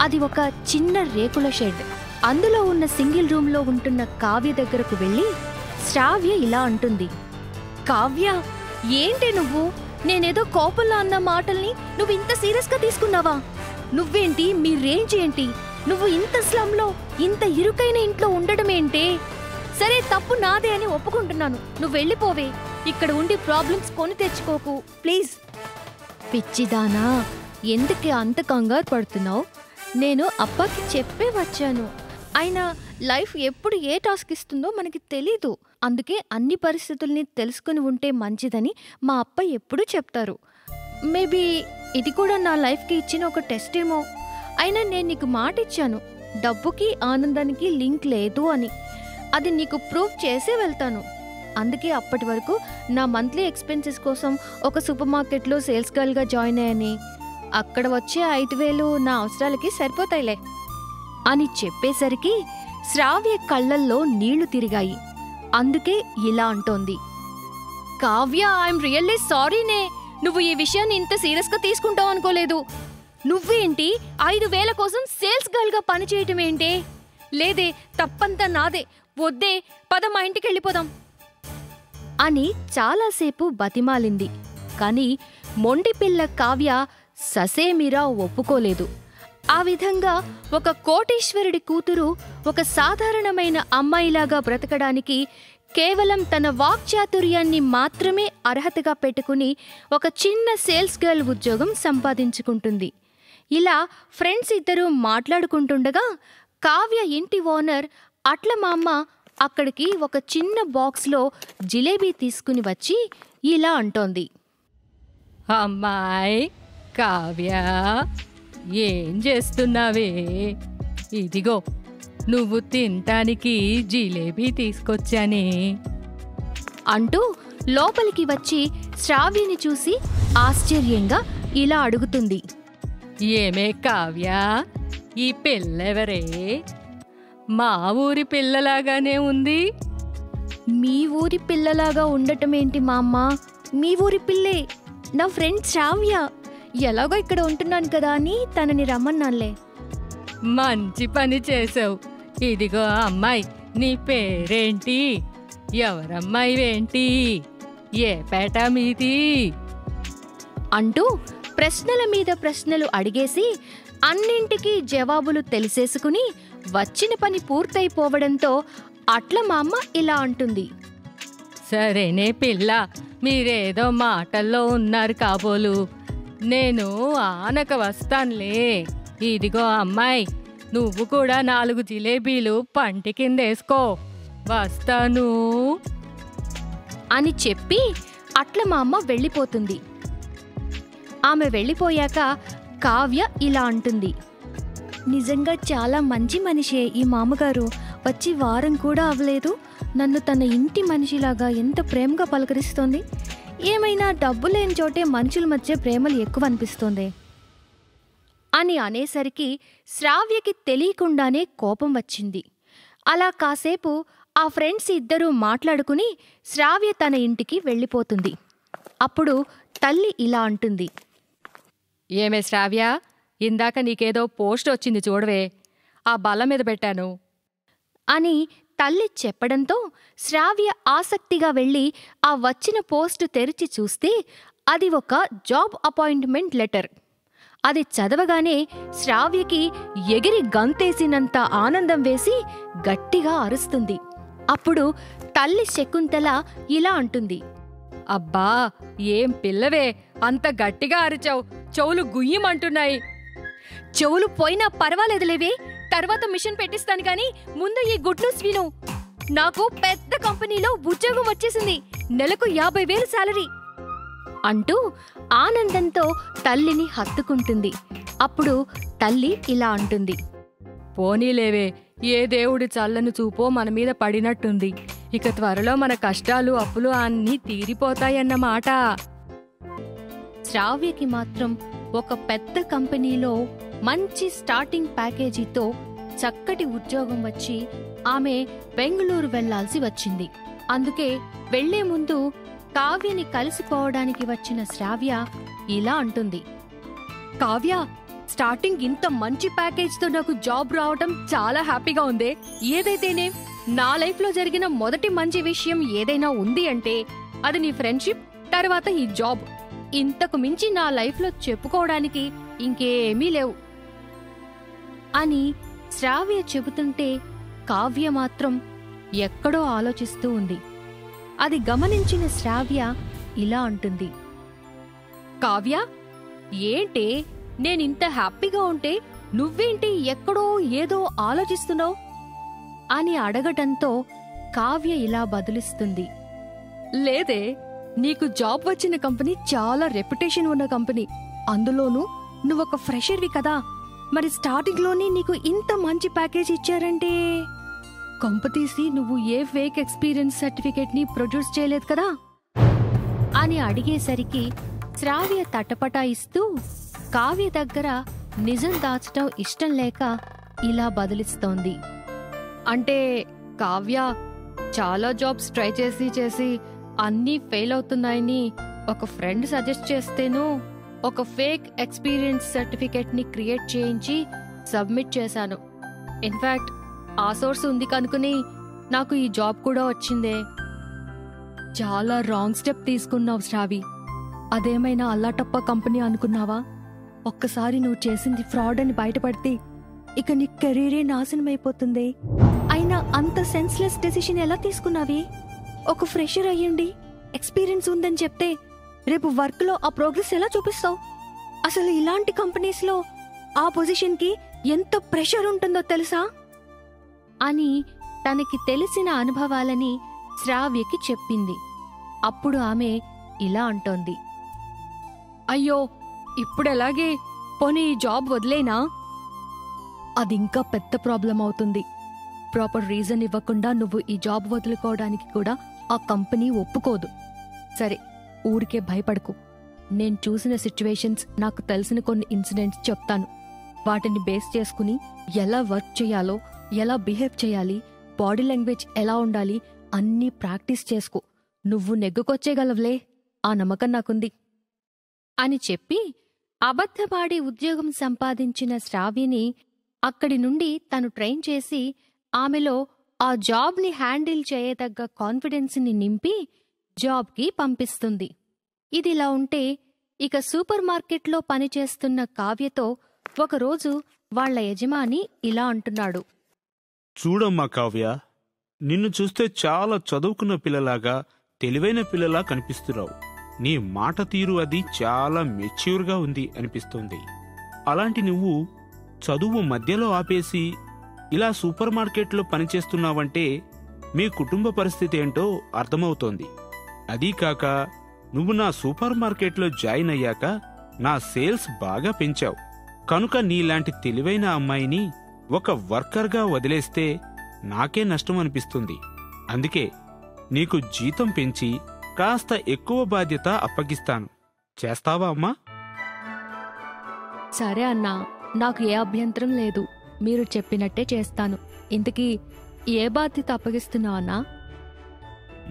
[SPEAKER 1] అది ఒక చిన్న రేకుల షెడ్. అందులో ఉన్న సింగిల్ రూమ్లో ఉంటున్న కావ్య దగ్గరకు వెళ్ళి శ్రావ్య ఇలా అంటుంది. కావ్య, ఏంటి నువ్వు? నేనేదో కోపంలో అన్న మాటల్ని నువ్వు ఇంత సీరియస్గా తీసుకున్నావా? నువ్వేంటి? మీ రేంజ్ ఏంటి? నువ్వు ఇంత స్లంలో, ఇంత ఇరుకైన ఇంట్లో ఉండడమేంటే? సరే, తప్పు నాదే అని ఒప్పుకుంటున్నాను, నువ్వు వెళ్ళిపోవే. ఇక్కడ ఉండి ప్రాబ్లమ్స్ కొని తెచ్చుకోకు ప్లీజ్. పిచ్చిదానా, ఎందుకే అంత కంగారు పడుతున్నావు? నేను అప్పకి చెప్పే వచ్చాను. అయినా లైఫ్ ఎప్పుడు ఏ టాస్క్ ఇస్తుందో మనకి తెలీదు. అందుకే అన్ని పరిస్థితుల్ని తెలుసుకుని ఉంటే మంచిదని మా అప్ప ఎప్పుడూ చెప్తారు. మేబీ ఇది కూడా నా లైఫ్కి ఇచ్చిన ఒక టెస్ట్ ఏమో. అయినా నేను నీకు మాట ఇచ్చాను, డబ్బుకి ఆనందానికి లింక్ లేదు అని. అది నీకు ప్రూవ్ చేసే వెళ్తాను. అందుకే అప్పటి వరకు నా మంత్లీ ఎక్స్పెన్సెస్ కోసం ఒక సూపర్ మార్కెట్లో సేల్స్ గర్ల్గా జాయిన్ అయ్యాని. అక్కడ వచ్చే 5,000 నా అవసరాలకి సరిపోతాయిలే అని చెప్పేసరికి శ్రావ్య కళ్ళల్లో నీళ్లు తిరిగాయి. అందుకే ఇలా అంటోంది. కావ్య, ఐఎమ్ రియల్లీ సారీనే. నువ్వు ఈ విషయాన్ని ఇంత సీరియస్గా తీసుకుంటావు అనుకోలేదు. నువ్వేంటి 5,000 కోసం సేల్స్ గర్ల్గా పనిచేయటం ఏంటే? లేదే, తప్పంతా నాదే. వద్దే, పద మా ఇంటికి వెళ్ళిపోదాం అని చాలాసేపు బతిమాలింది. కానీ మొండిపిల్ల కావ్య ససేమిరా ఒప్పుకోలేదు. ఆ విధంగా ఒక కోటీశ్వరుడి కూతురు ఒక సాధారణమైన అమ్మాయిలాగా బ్రతకడానికి కేవలం తన వాక్చాతుర్యాన్ని మాత్రమే అర్హతగా పెట్టుకుని ఒక చిన్న సేల్స్ గర్ల్ ఉద్యోగం సంపాదించుకుంటుంది. ఇలా ఫ్రెండ్స్ ఇద్దరూ మాట్లాడుకుంటుండగా కావ్య ఇంటి ఓనర్ అట్లమామ్మ అక్కడికి ఒక చిన్న బాక్స్లో జిలేబీ తీసుకుని వచ్చి ఇలా అంటోంది.
[SPEAKER 3] అమ్మాయి కావ్య, ఏం చేస్తున్నావే? ఇదిగో, నువ్వు తినటానికి జిలేబీ తీసుకొచ్చానే
[SPEAKER 1] అంటూ లోపలికి వచ్చి శ్రావ్యని చూసి ఆశ్చర్యంగా ఇలా అడుగుతుంది.
[SPEAKER 3] ఏమే కావ్య, ఈ పిల్లెవరే? మా ఊరి పిల్లలాగానే ఉంది.
[SPEAKER 1] మీ ఊరి పిల్లలాగా ఉండటం ఏంటి మా అమ్మ? మీ ఊరి పిల్లే, నా ఫ్రెండ్ శ్రావ్య. ఎలాగో ఇక్కడ ఉంటున్నాను కదా అని తనని రమ్మన్నానులే.
[SPEAKER 3] మంచి పని చేసావు. ఇదిగో అమ్మాయి, నీ పేరేంటి? ఎవరమ్మాయివేంటి? ఏ పేట మీది?
[SPEAKER 1] అంటూ ప్రశ్నల మీద ప్రశ్నలు అడిగేసి అన్నింటికీ జవాబులు తెలిసేసుకుని వచ్చిన పని పూర్తయిపోవడంతో అట్ల మా అమ్మ ఇలా అంటుంది.
[SPEAKER 3] సరేనే పిల్ల, మీరేదో మాటల్లో ఉన్నారు కాబోలు. నేను ఆనక వస్తానులే. ఇదిగో అమ్మాయి, నువ్వు కూడా 4 జిలేబీలు పంటి కిందేసుకో. వస్తాను
[SPEAKER 1] అని చెప్పి అట్ల మా అమ్మ వెళ్ళిపోతుంది. ఆమె వెళ్ళిపోయాక కావ్య ఇలా అంటుంది. నిజంగా చాలా మంచి మనిషే ఈ మామగారు. వచ్చి వారం కూడా అవ్వలేదు, నన్ను తన ఇంటి మనిషిలాగా ఎంత ప్రేమగా పలకరిస్తోంది. ఏమైనా డబ్బు లేని చోటే మనుషుల మధ్య ప్రేమలు ఎక్కువ అనిపిస్తోంది అని అనేసరికి శ్రావ్యకి తెలియకుండానే కోపం వచ్చింది. అలా కాసేపు ఆ ఫ్రెండ్స్ ఇద్దరూ మాట్లాడుకుని శ్రావ్య తన ఇంటికి వెళ్ళిపోతుంది. అప్పుడు తల్లి ఇలా అంటుంది.
[SPEAKER 3] ఏమే శ్రావ్య, ఇందాక నీకేదో పోస్ట్ వచ్చింది చూడవే, ఆ బల్ల మీద పెట్టాను
[SPEAKER 1] అని తల్లి చెప్పడంతో శ్రావ్య ఆసక్తిగా వెళ్ళి ఆ వచ్చిన పోస్టు తెరిచి చూస్తే అది ఒక జాబ్ అపాయింట్మెంట్ లెటర్. అది చదవగానే శ్రావ్యకి ఎగిరి గంతేసినంత ఆనందం వేసి గట్టిగా అరుస్తుంది. అప్పుడు తల్లి శకుంతల ఇలా అంటుంది.
[SPEAKER 3] అబ్బా, ఏం పిల్లవే, అంత గట్టిగా అరిచావు, చెవులు గుయ్యమంటున్నాయి.
[SPEAKER 1] చెవులు పోయినా పర్వాలేదులేవే, తర్వాత మిషన్ పెట్టిస్తాను కానీ ముందు ఈ గుడ్ న్యూస్ విను. నాకు పెద్ద కంపెనీలో ఉద్యోగం వచ్చేసింది, నెలకు 50,000 శాలరీ అంటూ ఆనందంతో తల్లిని హత్తుకుంటుంది. అప్పుడు తల్లి ఇలా అంటుంది.
[SPEAKER 3] పోనీలేవే, ఏ దేవుడి చల్లని చూపో మన మీద పడినట్టుంది. ఇక త్వరలో మన కష్టాలు అప్పులు అన్నీ తీరిపోతాయన్నమాట.
[SPEAKER 1] శ్రావ్యకి మాత్రం ఒక పెద్ద కంపెనీలో మంచి స్టార్టింగ్ ప్యాకేజీతో చక్కటి ఉద్యోగం వచ్చి ఆమె బెంగళూరు వెళ్లాల్సి వచ్చింది. అందుకే వెళ్లే ముందు కావ్యని కలిసిపోవడానికి వచ్చిన శ్రావ్య ఇలా అంటుంది. కావ్య, స్టార్టింగ్ ఇంత మంచి ప్యాకేజ్తో నాకు జాబ్ రావటం చాలా హ్యాపీగా ఉందే. ఏదైతేనే నా లైఫ్లో జరిగిన మొదటి మంచి విషయం ఏదైనా ఉంది అంటే అది నీ ఫ్రెండ్షిప్, తర్వాత ఈ జాబ్. ఇంతకు మించి నా లైఫ్లో చెప్పుకోవడానికి ఇంకేమీ లేవు అని శ్రావ్య చెబుతుంటే కావ్య మాత్రం ఎక్కడో ఆలోచిస్తూ ఉంది. అది గమనించిన శ్రావ్య ఇలా అంటుంది. కావ్య, ఏంటే నేనింత హ్యాపీగా ఉంటే నువ్వేంటి ఎక్కడో ఏదో ఆలోచిస్తున్నావు అని అడగటంతో కావ్య ఇలా బదులిస్తుంది. లేదే, నీకు జాబ్ వచ్చిన కంపెనీ చాలా రెప్యుటేషన్ ఉన్న కంపెనీ, అందులోనూ నువ్వొక ఫ్రెషర్వి కదా, మరి స్టార్టింగ్లోనే నీకు ఇంత మంచి ప్యాకేజ్ ఇచ్చారంటే కొంపతీసి నువ్వు ఏ ఫేక్ ఎక్స్పీరియన్స్ సర్టిఫికేట్ని ప్రొడ్యూస్ చేయలేదు కదా అని అడిగేసరికి శ్రావ్య తటపటాయిస్తూ కావ్య దగ్గర నిజం దాచటం ఇష్టం లేక ఇలా బదులిస్తోంది. అంటే కావ్య, చాలా జాబ్స్ ట్రై చేసి అన్నీ ఫెయిల్ అవుతున్నాయని ఒక ఫ్రెండ్ సజెస్ట్ చేస్తేను ఒక ఫేక్ ఎక్స్పీరియన్స్ సర్టిఫికేట్ని క్రియేట్ చేయించి సబ్మిట్ చేశాను. ఇన్ఫాక్ట్ ఆ సోర్స్ ఉంది కనుకుని నాకు ఈ జాబ్ కూడా వచ్చిందే. చాలా రాంగ్ స్టెప్ తీసుకున్నావు శ్రావి. అదేమైనా అల్లాటప్ప కంపెనీ అనుకున్నావా? ఒక్కసారి నువ్వు చేసింది ఫ్రాడ్ అని బయటపడితే ఇక నీ కెరీరే నాశనమైపోతుంది. అయినా అంత సెన్స్లెస్ డెసిషన్ ఎలా తీసుకున్నావి? ఒక ఫ్రెషర్ అయ్యండి ఎక్స్పీరియన్స్ ఉందని చెప్తే రేపు వర్క్లో ఆ ప్రోగ్రెస్ ఎలా చూపిస్తావు? అసలు ఇలాంటి కంపెనీస్లో ఆ పొజిషన్కి ఎంత ప్రెషర్ ఉంటుందో తెలుసా అని తనకి తెలిసిన అనుభవాలని శ్రావ్యకి చెప్పింది. అప్పుడు ఆమె ఇలా అంటోంది. అయ్యో, ఇప్పుడెలాగే, పోనీ ఈ జాబ్ వదిలేనా? అదింకా పెద్ద ప్రాబ్లం అవుతుంది. ప్రాపర్ రీజన్ ఇవ్వకుండా నువ్వు ఈ జాబ్ వదులుకోవడానికి కూడా ఆ కంపెనీ ఒప్పుకోదు. సరే, ఊరికే భయపడకు. నేను చూసిన సిచ్యువేషన్స్, నాకు తెలిసిన కొన్ని ఇన్సిడెంట్స్ చెప్తాను. వాటిని బేస్ చేసుకుని ఎలా వర్క్ చేయాలో, ఎలా బిహేవ్ చేయాలి, బాడీ లాంగ్వేజ్ ఎలా ఉండాలి అన్నీ ప్రాక్టీస్ చేసుకో. నువ్వు నెగ్గుకొచ్చేయగలవులే, ఆ నమ్మకం నాకుంది అని చెప్పి అబద్ధపాడి ఉద్యోగం సంపాదించిన శ్రావ్యని అక్కడి నుండి తను ట్రైన్ చేసి ఆమెలో ఆ జాబ్ని హ్యాండిల్ చేయదగ్గ కాన్ఫిడెన్స్ని నింపి జాబ్కి పంపిస్తుంది. ఇదిలా ఉంటే ఇక సూపర్ మార్కెట్లో పనిచేస్తున్న కావ్యతో ఒకరోజు వాళ్ల యజమాని ఇలా అంటున్నాడు.
[SPEAKER 2] చూడమ్మా కావ్య, నిన్ను చూస్తే చాలా చదువుకున్న పిల్లలాగా, తెలివైన పిల్లలా కనిపిస్తున్నావు. నీ మాట తీరు అది చాలా మెచ్యూర్గా ఉంది అనిపిస్తుంది. అలాంటి నువ్వు చదువు మధ్యలో ఆపేసి ఇలా సూపర్ మార్కెట్లో పనిచేస్తున్నావంటే మీ కుటుంబ పరిస్థితి ఏంటో అర్థమవుతోంది. అదీ కాక నువ్వు నా సూపర్ మార్కెట్లో జాయిన్ అయ్యాక నా సేల్స్ బాగా పెంచావు. కనుక నీలాంటి తెలివైన అమ్మాయిని ఒక వర్కర్గా వదిలేస్తే నాకే నష్టం అనిపిస్తుంది. అందుకే నీకు జీతం పెంచి కాస్త ఎక్కువ బాధ్యత అప్పగిస్తాను. చేస్తావా అమ్మా?
[SPEAKER 1] సరే అన్నా,
[SPEAKER 3] నాకు ఏ అభ్యంతరం లేదు. మీరు చెప్పినట్టే చేస్తాను. ఇంతకీ ఏ బాధ్యత అప్పగిస్తున్నావు అన్నా?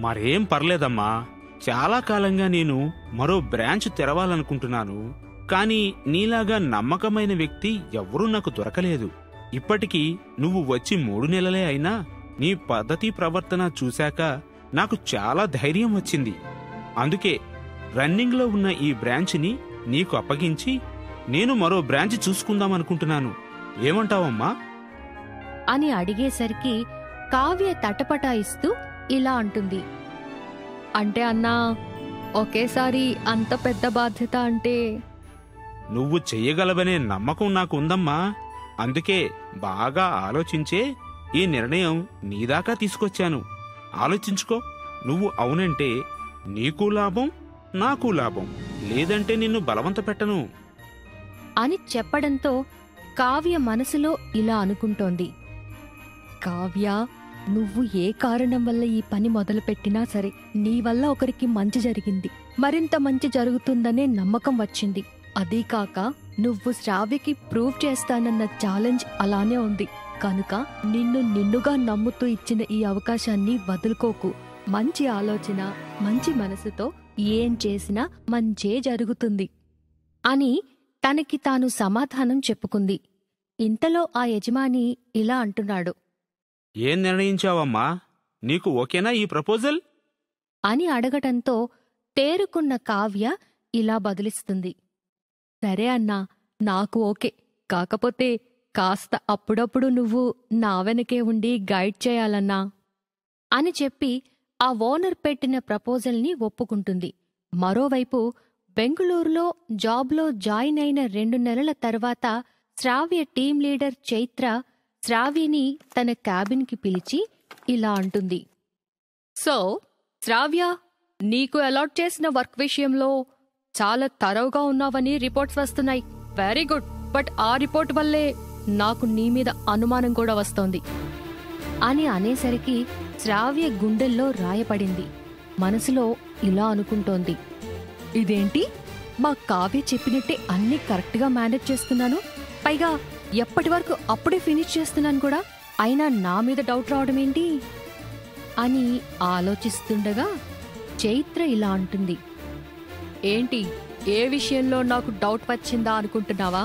[SPEAKER 2] మరేం పర్లేదమ్మా. చాలా కాలంగా నేను మరో బ్రాంచ్ తెరవాలనుకుంటున్నాను. కానీ నీలాగా నమ్మకమైన వ్యక్తి ఎవ్వరూ నాకు దొరకలేదు. ఇప్పటికీ నువ్వు వచ్చి 3 నెలలే అయినా నీ పద్ధతి ప్రవర్తన చూశాక నాకు చాలా ధైర్యం వచ్చింది. అందుకే రన్నింగ్లో ఉన్న ఈ బ్రాంచ్ని నీకు అప్పగించి నేను మరో బ్రాంచ్ చూసుకుందామనుకుంటున్నాను. ఏమంటావమ్మా
[SPEAKER 1] అని అడిగేసరికి కావ్య తటపటాయిస్తూ ఇలా అంటుంది.
[SPEAKER 3] అంటే అన్నా, ఒకేసారి అంత పెద్ద బాధ్యత అంటే?
[SPEAKER 2] నువ్వు చెయ్యగలవనే నమ్మకం నాకు ఉందమ్మా. అందుకే బాగా ఆలోచించే ఈ నిర్ణయం నీదాకా తీసుకొచ్చాను. ఆలోచించుకో. నువ్వు అవునంటే నీకు లాభం, నాకు లాభం. లేదంటే నిన్ను బలవంత పెట్టను
[SPEAKER 1] అని చెప్పడంతో కావ్య మనసులో ఇలా అనుకుంటోంది.
[SPEAKER 3] కావ్య, నువ్వు ఏ కారణం వల్ల ఈ పని మొదలుపెట్టినా సరే, నీ వల్ల ఒకరికి మంచి జరిగింది, మరింత మంచి జరుగుతుందనే నమ్మకం వచ్చింది. అదీ కాక నువ్వు శ్రావ్యకి ప్రూవ్ చేస్తానన్న ఛాలెంజ్ అలానే ఉంది. కనుక నిన్నుగా నమ్ముతూ ఇచ్చిన ఈ అవకాశాన్ని వదులుకోకు. మంచి ఆలోచన, మంచి మనసుతో ఏం చేసినా మంచే జరుగుతుంది
[SPEAKER 1] అని తనకి తాను సమాధానం చెప్పుకుంది. ఇంతలో ఆ యజమాని ఇలా అంటున్నాడు.
[SPEAKER 2] ఏం నిర్ణయించావమ్మా? నీకు ఓకేనా ఈ ప్రపోజల్
[SPEAKER 1] అని అడగటంతో తేరుకున్న కావ్య ఇలా బదులిస్తుంది.
[SPEAKER 3] సరే అన్నా, నాకు ఓకే. కాకపోతే కాస్త అప్పుడప్పుడు నువ్వు నా వెనకే ఉండి గైడ్ చేయాలన్నా
[SPEAKER 1] అని చెప్పి ఆ ఓనర్ పెట్టిన ప్రపోజల్ని ఒప్పుకుంటుంది. మరోవైపు బెంగుళూరులో జాబ్లో జాయిన్ అయిన 2 నెలల తర్వాత శ్రావ్య టీం లీడర్ చైత్ర శ్రావ్యని తన క్యాబిన్కి పిలిచి ఇలా అంటుంది.
[SPEAKER 3] సో శ్రావ్య, నీకు అలాట్ చేసిన వర్క్ విషయంలో చాలా తరోగా ఉన్నావని రిపోర్ట్స్ వస్తున్నాయి. Very good. బట్ ఆ రిపోర్ట్ వల్లే నాకు నీ మీద అనుమానం కూడా వస్తోంది
[SPEAKER 1] అని అనేసరికి శ్రావ్య గుండెల్లో రాయపడింది. మనసులో ఇలా అనుకుంటోంది.
[SPEAKER 3] ఇదేంటి, మా కావ్య చెప్పినట్టే అన్నీ కరెక్ట్గా మేనేజ్ చేస్తున్నాను, పైగా ఎప్పటి వరకు అప్పుడే ఫినిష్ చేస్తున్నాను కూడా, అయినా నా మీద డౌట్ రావడం ఏంటి
[SPEAKER 1] అని ఆలోచిస్తుండగా చైత్ర ఇలా అంటుంది.
[SPEAKER 3] ఏంటి, ఏ విషయంలో నాకు డౌట్ వచ్చిందా అనుకుంటున్నావా?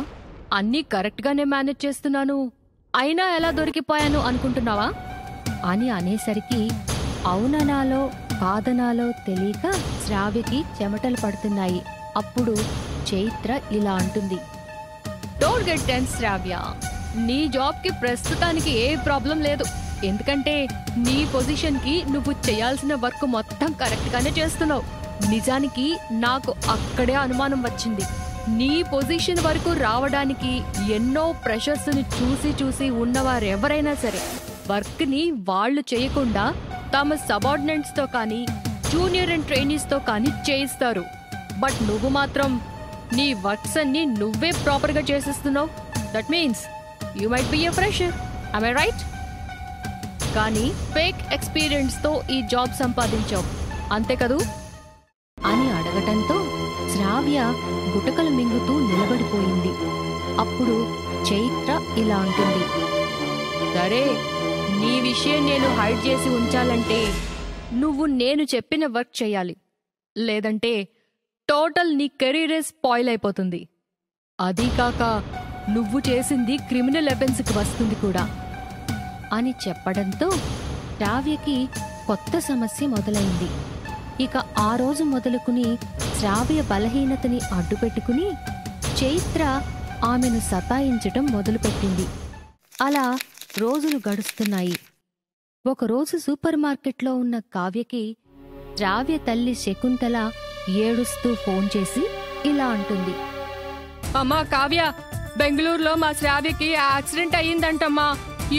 [SPEAKER 3] అన్నీ కరెక్ట్గానే మేనేజ్ చేస్తున్నాను, అయినా ఎలా దొరికిపోయాను అనుకుంటున్నావా
[SPEAKER 1] అని అనేసరికి అవుననాలో కాదనాలో తెలియక శ్రావ్యకి చెమటలు పడుతున్నాయి. అప్పుడు చైత్ర ఇలా అంటుంది.
[SPEAKER 3] డోంట్ గెట్ టెన్స్ శ్రావ్య. నీ జాబ్కి ప్రస్తుతానికి ఏ ప్రాబ్లం లేదు. ఎందుకంటే నీ పొజిషన్కి నువ్వు చేయాల్సిన వర్క్ మొత్తం కరెక్ట్గానే చేస్తున్నావు. నిజానికి నాకు అక్కడే అనుమానం వచ్చింది. నీ పొజిషన్ వరకు రావడానికి ఎన్నో ప్రెషర్స్ని చూసి ఉన్నవారెవరైనా సరే వర్క్ని వాళ్ళు చేయకుండా తమ సబార్డినేట్స్తో కానీ జూనియర్ అండ్ ట్రైనీస్తో కానీ చేయిస్తారు. బట్ నువ్వు మాత్రం నీ వర్క్స్ అన్ని నువ్వే ప్రాపర్గా చేసేస్తున్నావు. That means you might be a fresher. I my right? కానీ ఫేక్ ఎక్స్పీరియన్స్తో ఈ జాబ్ సంపాదించావు, అంతే కదూ
[SPEAKER 1] అని అడగటంతో శ్రావ్య గుటకలు మింగుతూ నిలబడిపోయింది. అప్పుడు చైత్ర ఇలా అంటుంది.
[SPEAKER 3] సరే, నీ విషయం నేను హైడ్ చేసి ఉంచాలంటే నువ్వు నేను చెప్పిన వర్క్ చేయాలి, లేదంటే టోటల్ నీ కెరీరే స్పాయిల్ అయిపోతుంది. అదీ కాక నువ్వు చేసింది క్రిమినల్ అఫెన్స్కి వస్తుంది కూడా
[SPEAKER 1] అని చెప్పడంతో శ్రావ్యకి కొత్త సమస్య మొదలైంది. ఇక ఆ రోజు మొదలుకుని శ్రావ్య బలహీనతని అడ్డుపెట్టుకుని చైత్ర ఆమెను సతాయించటం మొదలుపెట్టింది. అలా రోజులు గడుస్తున్నాయి. ఒకరోజు సూపర్ మార్కెట్లో ఉన్న కావ్యకి శ్రావ్య తల్లి శకుంతల ఏడుస్తూ ఫోన్ చేసి ఇలా అంటుంది.
[SPEAKER 3] అమ్మా కావ్య, బెంగళూరులో మా శ్రావ్యకి యాక్సిడెంట్ అయ్యిందంటమ్మా.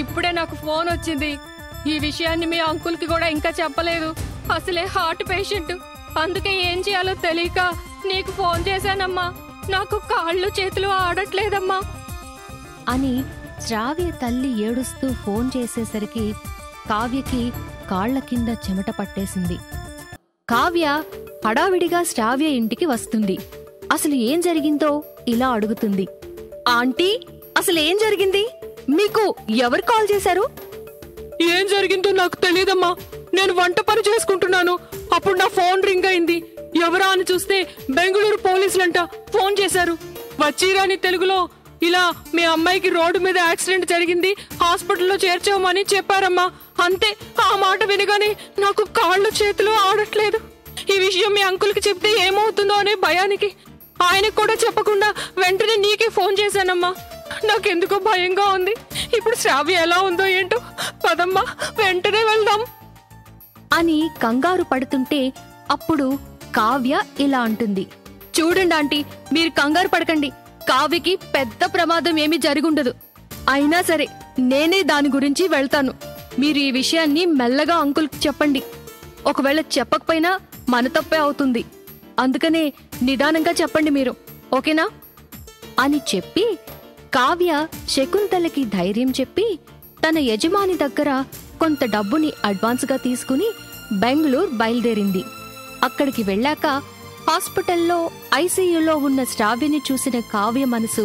[SPEAKER 3] ఇప్పుడే నాకు ఫోన్ వచ్చింది. ఈ విషయాన్ని మీ అంకుల్కి కూడా ఇంకా చెప్పలేదు. అసలే హార్ట్ పేషెంట్. అందుకే ఏం చేయాలో తెలియక నీకు ఫోన్ చేశానమ్మా. నాకు కాళ్ళు చేతులు ఆడట్లేదమ్మా
[SPEAKER 1] అని శ్రావ్య తల్లి ఏడుస్తూ ఫోన్ చేసేసరికి కావ్యకి కాళ్ల కింద చెమట పట్టేసింది. కావ్య హడావిడిగా శ్రావ్య ఇంటికి వస్తుంది. అసలు ఏం జరిగిందో ఇలా అడుగుతుంది.
[SPEAKER 3] ఆంటీ,
[SPEAKER 1] అసలు ఏం జరిగింది? మీకు ఎవరు కాల్ చేశారు?
[SPEAKER 3] ఏం జరిగిందో నాకు తెలియదమ్మా. నేను వంట పని చేసుకుంటున్నాను. అప్పుడు నా ఫోన్ రింగ్ అయింది. ఎవరా అని చూస్తే బెంగళూరు పోలీసులంట ఫోన్ చేశారు. వచ్చిరాని తెలుగులో ఇలా మీ అమ్మాయికి రోడ్డు మీద యాక్సిడెంట్ జరిగింది, హాస్పిటల్లో చేర్చామని చెప్పారమ్మా. అంతే. ఆ మాట వినగానే నాకు కాళ్ళు చేతులు ఆడట్లేదు. ఈ విషయం మీ అంకుల్కి చెప్తే ఏమవుతుందో అనే భయానికి ఆయనకు కూడా చెప్పకుండా వెంటనే నీకే ఫోన్ చేశానమ్మా. నాకెందుకో భయంగా ఉంది. ఇప్పుడు శ్రావ్య ఎలా ఉందో ఏంటో. పదమ్మా, వెంటనే వెళ్దాం
[SPEAKER 1] అని కంగారు పడుతుంటే అప్పుడు కావ్య ఇలా అంటుంది. చూడండి ఆంటీ, మీరు కంగారు పడకండి. కావ్యకి పెద్ద ప్రమాదం ఏమీ జరుగుండదు. అయినా సరే నేనే దాని గురించి వెళ్తాను. మీరు ఈ విషయాన్ని మెల్లగా అంకుల్కి చెప్పండి. ఒకవేళ చెప్పకపోయినా మన తప్పే అవుతుంది. అందుకనే నిదానంగా చెప్పండి మీరు, ఓకేనా అని చెప్పి కావ్య శకుంతలకి ధైర్యం చెప్పి తన యజమాని దగ్గర కొంత డబ్బుని అడ్వాన్స్గా తీసుకుని బెంగళూరు బయలుదేరింది. అక్కడికి వెళ్ళాక హాస్పిటల్లో ఐసీయూలో ఉన్న శ్రావ్యని చూసిన కావ్య మనసు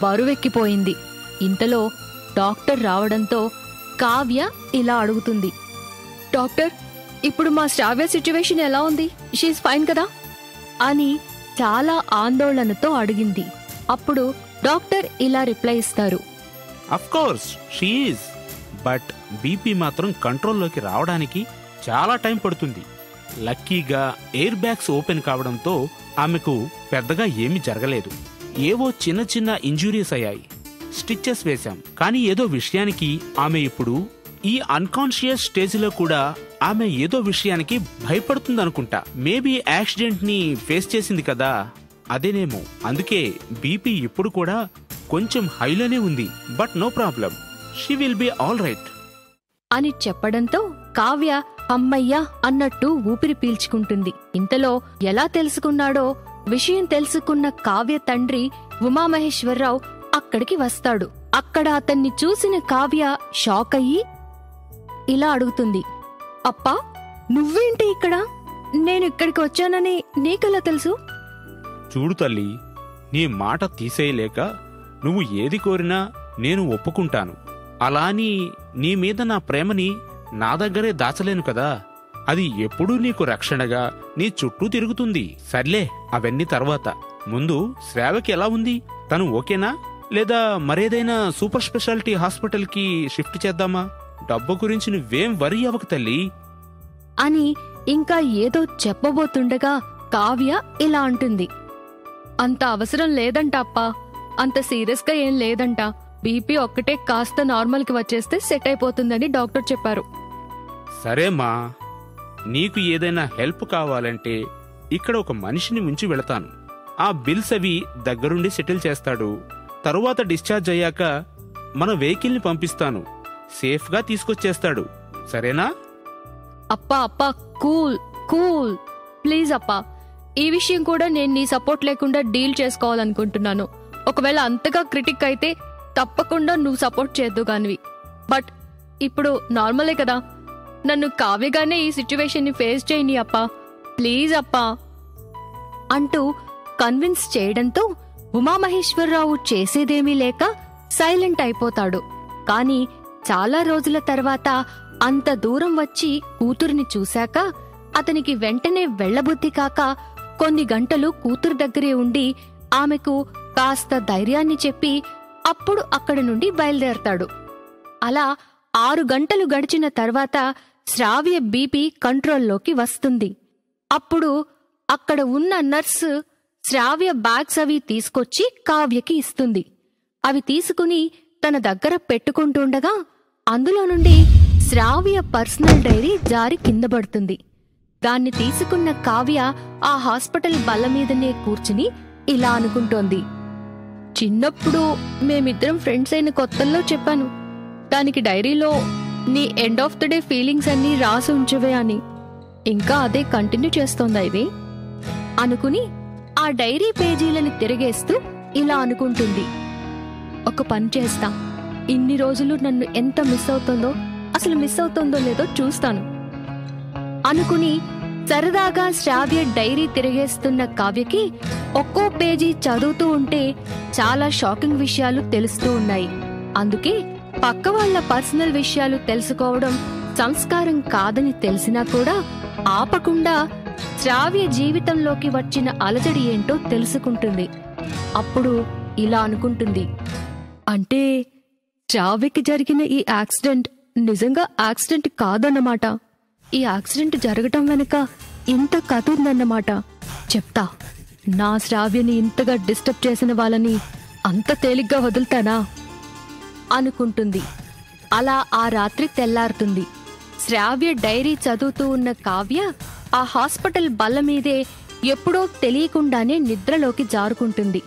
[SPEAKER 1] బరువెక్కిపోయింది. ఇంతలో డాక్టర్ రావడంతో కావ్య ఇలా అడుగుతుంది. డాక్టర్, ఇప్పుడు మా శ్రావ్య సిచ్యువేషన్ ఎలా ఉంది? షీఈస్ ఫైన్ కదా అని చాలా ఆందోళనతో అడిగింది. అప్పుడు డాక్టర్ ఇలా రిప్లై ఇస్తారు.
[SPEAKER 2] Of course she is, but BP మాత్రం కంట్రోల్లోకి రావడానికి చాలా టైం పడుతుంది. లక్కీగా ఎయిర్ బ్యాగ్స్ ఓపెన్ కావడంతో ఆమెకు పెద్దగా ఏమీ జరగలేదు. ఏవో చిన్న చిన్న ఇంజురీస్ అయ్యాయి. స్టిచెస్ వేశాం. కానీ ఏదో విషయానికి ఆమె ఇప్పుడు ఈ అన్కాన్షియస్ స్టేజ్లో కూడా ఆమె ఏదో విషయానికి భయపడుతుందనుకుంటా. మేబీ యాక్సిడెంట్ ని ఫేస్ చేసింది కదా, అదేనేమో. అందుకే బీపీ ఇప్పుడు కూడా కొంచెం హైలోనే ఉంది. But no problem, she will be all right
[SPEAKER 1] అని చెప్పడంతో కావ్య అమ్మయ్యా అన్నట్టు ఊపిరి పీల్చుకుంటుంది. ఇంతలో ఎలా తెలుసుకున్నాడో విషయం తెలుసుకున్న కావ్య తండ్రి ఉమామహేశ్వరరావు అక్కడికి వస్తాడు. అక్కడ అతన్ని చూసిన కావ్య షాక్ అయ్యి ఇలా అడుగుతుంది. అప్పా, నువ్వేంటి ఇక్కడ? నేను ఇక్కడికి వచ్చానని నీకెలా తెలుసు?
[SPEAKER 2] చూడు తల్లి, నీ మాట తీసేయలేక నువ్వు ఏది కోరినా నేను ఒప్పుకుంటాను. అలా అని నీ మీద నా ప్రేమని నా దగ్గరే దాచలేను కదా. అది ఎప్పుడూ నీకు రక్షణగా నీ చుట్టూ తిరుగుతుంది. సర్లే, అవన్నీ తర్వాత. ముందు శ్రావ్యకి ఎలా ఉంది? తను ఓకేనా? లేదా మరేదైనా సూపర్ స్పెషాలిటీ హాస్పిటల్కి షిఫ్ట్ చేద్దామా? డబ్బు గురించి నువ్వేం వరీ అవ్వకు తల్లి
[SPEAKER 1] అని ఇంకా ఏదో చెప్పబోతుండగా కావ్య ఇలా అంటుంది. అంత అవసరం లేదంట అప్పా. అంత సీరియస్గా ఏం లేదంట. బీపీ ఒక్కటే కాస్త నార్మల్కి వచ్చేస్తే సెట్ అయిపోతుందని డాక్టర్ చెప్పారు.
[SPEAKER 2] సరేమ్మా, నీకు ఏదైనా హెల్ప్ కావాలంటే ఇక్కడ ఒక మనిషిని ఉంచి వెళతాను. ఆ బిల్స్ అవి దగ్గరుండి సెటిల్ చేస్తాడు. తరువాత డిశ్చార్జ్ అయ్యాక మన వెహికల్ని పంపిస్తాను. సేఫ్గా తీసుకొచ్చేస్తాడు. సరేనా?
[SPEAKER 1] అప్పా అప్పా, కూల్ కూల్, ప్లీజ్ అప్పా. ఈ విషయం కూడా నేను నీ సపోర్ట్ లేకుండా డీల్ చేసుకోవాలనుకుంటున్నాను. ఒకవేళ అంతగా క్రిటిక్ అయితే తప్పకుండా నువ్వు సపోర్ట్ చేద్దు కానివి. బట్ ఇప్పుడు నార్మలే కదా. నన్ను కావ్యగానే ఈ సిచ్యువేషన్ని ఫేస్ చేయని అప్పా, ప్లీజ్ అప్పా అంటూ కన్విన్స్ చేయడంతో ఉమామహేశ్వరరావు చేసేదేమీ లేక సైలెంట్ అయిపోతాడు. కాని చాలా రోజుల తర్వాత అంత దూరం వచ్చి కూతురిని చూశాక అతనికి వెంటనే వెళ్లబుద్ధి కాక కొన్ని గంటలు కూతురు దగ్గరే ఉండి ఆమెకు కాస్త ధైర్యాన్ని చెప్పి అప్పుడు అక్కడి నుండి బయలుదేరతాడు. అలా 6 గంటలు గడిచిన తర్వాత శ్రావ్య బీపీ కంట్రోల్లోకి వస్తుంది. అప్పుడు అక్కడ ఉన్న నర్సు శ్రావ్య బ్యాగ్స్ అవి తీసుకొచ్చి కావ్యకి ఇస్తుంది. అవి తీసుకుని తన దగ్గర పెట్టుకుంటుండగా అందులో నుండి శ్రావ్య పర్సనల్ డైరీ జారి కిందపడుతుంది. దాన్ని తీసుకున్న కావ్య ఆ హాస్పిటల్ బల్ల మీదనే కూర్చుని ఇలా అనుకుంటోంది. చిన్నప్పుడు మేమిద్దరం ఫ్రెండ్స్ అయిన కొత్తల్లో చెప్పాను, దానికి డైరీలో నీ end of the day feelings అన్నీ రాసి ఉంచవే అని. ఇంకా అదే కంటిన్యూ చేస్తోందా ఇది అనుకుని ఆ డైరీ పేజీలను తిరిగేస్తూ ఇలా అనుకుంటుంది. ఒక పని చేస్తా, ఇన్ని రోజులు నన్ను ఎంత మిస్ అవుతుందో, అసలు మిస్ అవుతుందో లేదో చూస్తాను అనుకుని సరదాగా శ్రావ్య డైరీ తిరిగేస్తున్న కావ్యకి ఒక్కో పేజీ చదువుతూ ఉంటే చాలా షాకింగ్ విషయాలు తెలుస్తూ ఉన్నాయి. అందుకే పక్క వాళ్ళ పర్సనల్ విషయాలు తెలుసుకోవడం సంస్కారం కాదని తెలిసినా కూడా ఆపకుండా శ్రావ్య జీవితంలోకి వచ్చిన అలజడి ఏంటో తెలుసుకుంటుంది. అప్పుడు ఇలా అనుకుంటుంది, అంటే శ్రావ్యకి జరిగిన ఈ యాక్సిడెంట్ నిజంగా యాక్సిడెంట్ కాదన్నమాట. ఈ యాక్సిడెంట్ జరగటం వెనుక ఇంత కథ ఉందన్నమాట. చెప్తా, నా శ్రావ్యని ఇంతగా డిస్టర్బ్ చేసిన వాళ్ళని అంత తేలిగ్గా వదులుతానా అనుకుంటుంది. అలా ఆ రాత్రి తెల్లారుతుంది. శ్రావ్య డైరీ చదువుతూ ఉన్న కావ్య ఆ హాస్పిటల్ బల్ల మీదే ఎప్పుడో తెలియకుండానే నిద్రలోకి జారుకుంటుంది.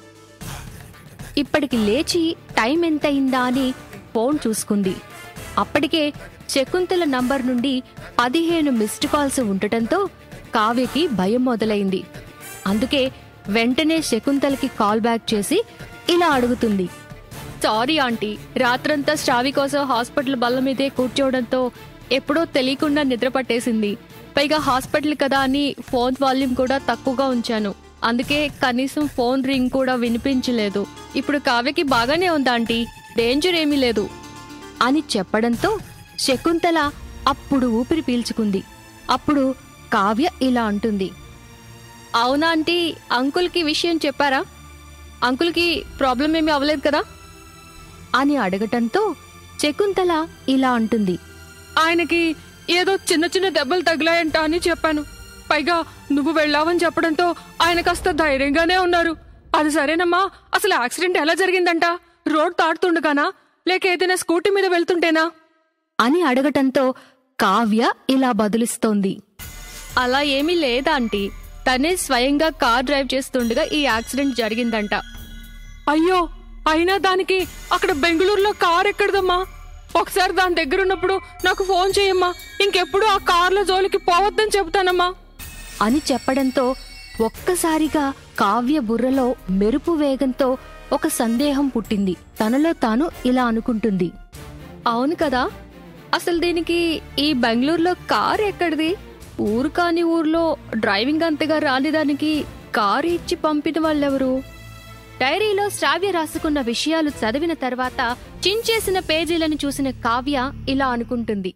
[SPEAKER 1] ఇప్పటికి లేచి టైం ఎంతయిందా అని ఫోన్ చూసుకుంది. అప్పటికే శకుంతల నంబర్ నుండి 15 మిస్డ్ కాల్స్ ఉండటంతో కావ్యకి భయం మొదలైంది. అందుకే వెంటనే శకుంతలకి కాల్ బ్యాక్ చేసి ఇలా అడుగుతుంది, సారీ ఆంటీ, రాత్రంతా శ్రావి కోసం హాస్పిటల్ బల్ల మీదే కూర్చోవడంతో ఎప్పుడో తెలియకుండా నిద్ర పట్టేసింది. పైగా హాస్పిటల్ కదా అని ఫోన్ వాల్యూమ్ కూడా తక్కువగా ఉంచాను. అందుకే కనీసం ఫోన్ రింగ్ కూడా వినిపించలేదు. ఇప్పుడు కావ్యకి బాగానే ఉందా ఆంటీ, డేంజర్ ఏమీ లేదు అని చెప్పడంతో శకుంతల అప్పుడు ఊపిరి పీల్చుకుంది. అప్పుడు కావ్య ఇలా అంటుంది, అవునా ఆంటీ, అంకుల్కి విషయం చెప్పారా? అంకుల్కి ప్రాబ్లం ఏమీ అవ్వలేదు కదా అని అడగటంతో శకుంతల ఇలా అంటుంది,
[SPEAKER 3] ఆయనకి ఏదో చిన్న చిన్న దెబ్బలు తగిలాయంట అని చెప్పాను. పైగా నువ్వు వెళ్ళావని చెప్పడంతో ఆయన కాస్త ధైర్యంగానే ఉన్నారు. అది సరేనమ్మా, అసలు యాక్సిడెంట్ ఎలా జరిగిందంట? రోడ్ తాడుతుండగానా లేక ఏదైనా స్కూటీ మీద వెళ్తుంటేనా
[SPEAKER 1] అని అడగటంతో కావ్య ఇలా బదులిస్తోంది,
[SPEAKER 3] అలా ఏమీ లేదా ఆంటీ, తనే స్వయంగా కార్ డ్రైవ్ చేస్తుండగా ఈ యాక్సిడెంట్ జరిగిందంట. అయ్యో, అయినా దానికి అక్కడ బెంగళూరులో కార్ ఎక్కడదమ్మా? ఒకసారి దాని దగ్గర ఉన్నప్పుడు నాకు ఫోన్ చేయమ్మా, ఇంకెప్పుడు ఆ కార్ల జోలికి పోవద్దని చెబుతానమ్మా
[SPEAKER 1] అని చెప్పడంతో ఒక్కసారిగా కావ్య బుర్రలో మెరుపు వేగంతో ఒక సందేహం పుట్టింది. తనలో తాను ఇలా అనుకుంటుంది,
[SPEAKER 3] అవును కదా, అసలు దీనికి ఈ బెంగళూరులో కార్ ఎక్కడిది? ఊరు కాని ఊర్లో డ్రైవింగ్ అంతగా రానిదానికి కారు ఇచ్చి పంపిన వాళ్ళెవరు?
[SPEAKER 1] డైరీలో శ్రావ్య రాసుకున్న విషయాలు చదివిన తర్వాత చించేసిన పేజీలను చూసిన కావ్య ఇలా అనుకుంటుంది,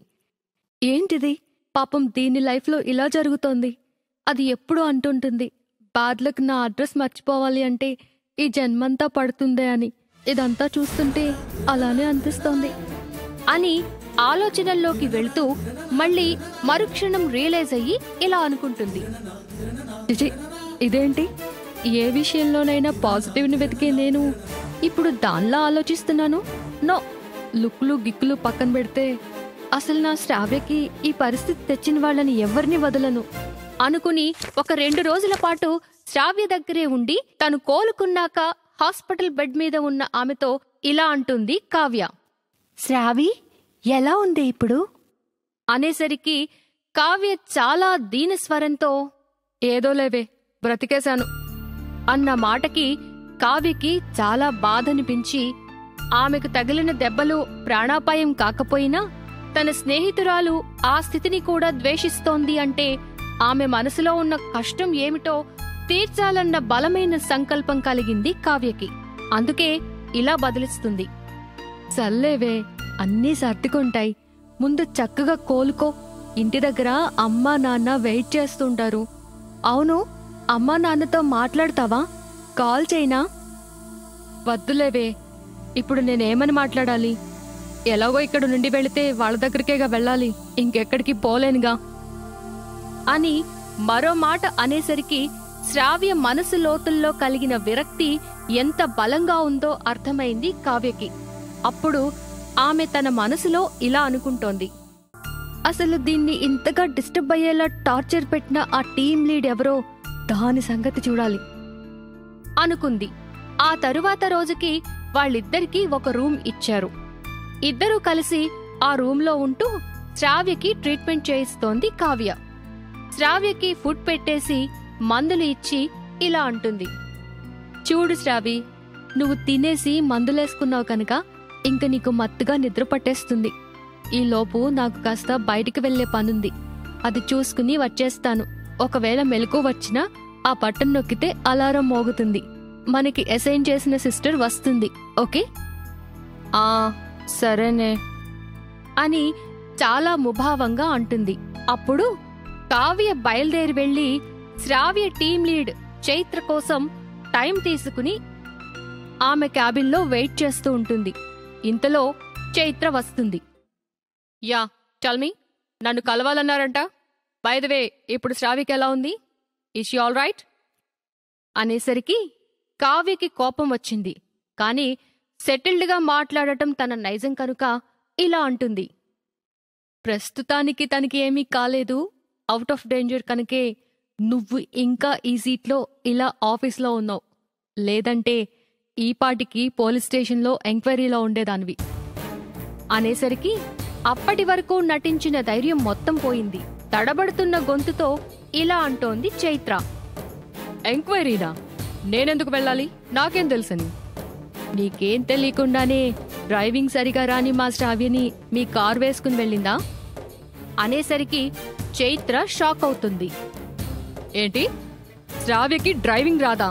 [SPEAKER 3] ఏంటిది, పాపం దీని లైఫ్లో ఇలా జరుగుతోంది. అది ఎప్పుడూ అంటుంటుంది, బాద్లకు నా అడ్రస్ మర్చిపోవాలి అంటే ఈ జన్మంతా పడుతుందే అని. ఇదంతా చూస్తుంటే అలానే అనిపిస్తోంది
[SPEAKER 1] అని ఆలోచనల్లోకి వెళ్తూ మళ్ళీ మరుక్షణం రియలైజ్ అయ్యి ఇలా అనుకుంటుంది,
[SPEAKER 3] చిచి, ఇదేంటి, ఏ విషయంలోనైనా పాజిటివ్ని వెతికే నేను ఇప్పుడు దానిలా ఆలోచిస్తున్నాను. నో, లుక్లు గిక్కులు పక్కన పెడితే అసలు నా శ్రావ్యకి ఈ పరిస్థితి తెచ్చిన వాళ్ళని ఎవరిని వదలను
[SPEAKER 1] అనుకుని ఒక 2 రోజుల పాటు శ్రావ్య దగ్గరే ఉండి తను కోలుకున్నాక హాస్పిటల్ బెడ్ మీద ఉన్న ఆమెతో ఇలా అంటుంది కావ్య, శ్రావి ఎలా ఉంది ఇప్పుడు అనేసరికి కావ్య చాలా దీనస్వరంతో
[SPEAKER 3] ఏదో లేవే, బ్రతికేశాను
[SPEAKER 1] అన్న మాటకి కావ్యకి చాలా బాధనిపించి ఆమెకు తగిలిన దెబ్బలు ప్రాణాపాయం కాకపోయినా తన స్నేహితురాలు ఆ స్థితిని కూడా ద్వేషిస్తోంది అంటే ఆమె మనసులో ఉన్న కష్టం ఏమిటో తీర్చాలన్న బలమైన సంకల్పం కలిగింది కావ్యకి. అందుకే ఇలా బదిలిస్తుంది,
[SPEAKER 3] సర్లేవే, అన్నీ సర్దుకుంటాయి, ముందు చక్కగా కోలుకో. ఇంటి దగ్గర అమ్మా నాన్న వెయిట్ చేస్తుంటారు. అవును, అమ్మా నాన్నతో మాట్లాడతావా? కాల్ చేయనా? వద్దులేవే, ఇప్పుడు నేనేమని మాట్లాడాలి? ఎలాగో ఇక్కడ నుండి వెళితే వాళ్ళ దగ్గరికేగా వెళ్ళాలి, ఇంకెక్కడికి పోలేనుగా
[SPEAKER 1] అని మరో మాట అనేసరికి శ్రావ్య మనసు లోతుల్లో కలిగిన విరక్తి ఎంత బలంగా ఉందో అర్థమైంది కావ్యకి. అప్పుడు ఆమె తన మనసులో ఇలా అనుకుంటోంది,
[SPEAKER 3] అసలు దీన్ని ఇంతగా డిస్టర్బ్ అయ్యేలా టార్చర్ పెట్టిన ఆ టీం లీడ్ ఎవరో, దాని సంగతి చూడాలి
[SPEAKER 1] అనుకుంది. ఆ తరువాత రోజుకి వాళ్ళిద్దరికీ ఒక రూమ్ ఇచ్చారు. ఇద్దరూ కలిసి ఆ రూంలో ఉంటూ శ్రావ్యకి ట్రీట్మెంట్ చేయిస్తోంది కావ్య. శ్రావ్యకి ఫుడ్ పెట్టేసి మందులు ఇచ్చి ఇలా అంటుంది,
[SPEAKER 3] చూడు శ్రావి, నువ్వు తినేసి మందులేసుకున్నావు కనుక ఇంక నీకు మత్తుగా నిద్ర పట్టేస్తుంది. ఈలోపు నాకు కాస్త బయటికి వెళ్లే పనుంది, అది చూసుకుని వచ్చేస్తాను. ఒకవేళ మెలకు వచ్చినా ఆ బటన్ నొక్కితే అలారం మోగుతుంది. మనకి అసైన్ చేసిన సిస్టర్ వస్తుంది. ఓకే?
[SPEAKER 1] ఆ సరేనే అని చాలా ముభావంగా అంటుంది. అప్పుడు కావ్య బయలుదేరి వెళ్లి శ్రావ్య టీం లీడ్ చైత్ర కోసం టైం తీసుకుని ఆమె క్యాబిన్లో వెయిట్ చేస్తూ ఉంటుంది. ఇంతలో చైత్ర వస్తుంది.
[SPEAKER 3] యా టెల్ మీ, నన్ను కలవాలన్నారంట. బై ద వే, ఇప్పుడు శ్రావ్యకి ఎలా ఉంది? Is she all right?
[SPEAKER 1] అనేసరికి కావ్యకి కోపం వచ్చింది. కాని సెటిల్డ్గా మాట్లాడటం తన నైజం కనుక ఇలా అంటుంది. ప్రస్తుతానికి తనకి ఏమీ కాలేదు, అవుట్ ఆఫ్ డేంజర్ కనుకే నువ్వు ఇంకా ఈ సీట్లో ఇలా ఆఫీస్లో ఉన్నావు. లేదంటే ఈపాటికి పోలీస్ స్టేషన్లో ఎంక్వైరీలో ఉండేదానివి. అనేసరికి అప్పటి వరకు నటించిన ధైర్యం మొత్తం పోయింది. తడబడుతున్న గొంతుతో ఇలా అంటోంది చైత్ర.
[SPEAKER 3] ఎంక్వైరీనా? నేనెందుకు వెళ్ళాలి? నాకేం తెలుసని?
[SPEAKER 1] నీకేం తెలియకుండానే డ్రైవింగ్ సరిగా రాని మా శ్రావ్యని మీ కారు వేసుకుని వెళ్ళిందా? అనేసరికి చైత్ర షాక్ అవుతుంది.
[SPEAKER 3] ఏంటి, శ్రావ్యకి డ్రైవింగ్ రాదా?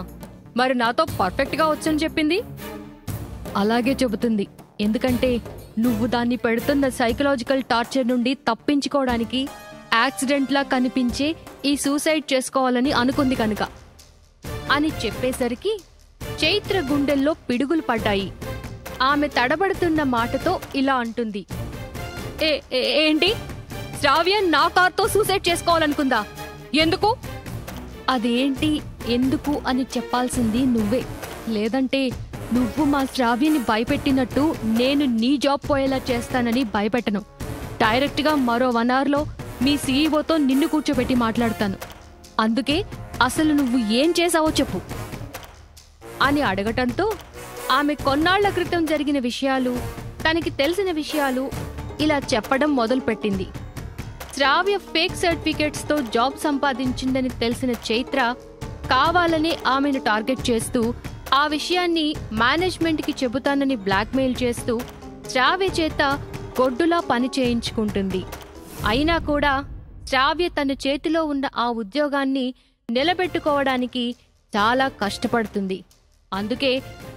[SPEAKER 3] మరి నాతో పర్ఫెక్ట్గా వచ్చని చెప్పింది.
[SPEAKER 1] అలాగే చెబుతుంది. ఎందుకంటే నువ్వు దాన్ని పెడుతున్న సైకలాజికల్ టార్చర్ నుండి తప్పించుకోవడానికి యాక్సిడెంట్లా కనిపించే ఈ సూసైడ్ చేసుకోవాలని అనుకుంది కనుక అని చెప్పేసరికి చైత్ర గుండెల్లో పిడుగులు పడ్డాయి. ఆమె తడబడుతున్న మాటతో ఇలా అంటుంది.
[SPEAKER 3] ఏంటి, శ్రావ్య నా కార్తో సూసైడ్ చేసుకోవాలనుకుందా? ఎందుకు?
[SPEAKER 1] అదేంటి ఎందుకు అని చెప్పాల్సింది నువ్వే. లేదంటే నువ్వు మా శ్రావ్యని భయపెట్టినట్టు నేను నీ జాబ్ పోయేలా చేస్తానని భయపెట్టను. డైరెక్ట్గా మరో 1 అవర్లో మీ సీఈఓతో నిన్ను కూర్చోబెట్టి మాట్లాడతాను. అందుకే అసలు నువ్వు ఏం చేశావో చెప్పు అని అడగటంతో ఆమె కొన్నాళ్ల క్రితం జరిగిన విషయాలు, తనకి తెలిసిన విషయాలు ఇలా చెప్పడం మొదలుపెట్టింది. శ్రావ్య ఫేక్ సర్టిఫికేట్స్తో జాబ్ సంపాదించిందని తెలిసిన చైత్ర కావాలని ఆమెను టార్గెట్ చేస్తూ ఆ విషయాన్ని మేనేజ్మెంట్కి చెబుతానని బ్లాక్మెయిల్ చేస్తూ శ్రావ్య చేత గొడ్డులా పని చేయించుకుంటుంది. అయినా కూడా శ్రావ్య తన చేతిలో ఉన్న ఆ ఉద్యోగాన్ని నిలబెట్టుకోవడానికి చాలా కష్టపడుతుంది. అందుకే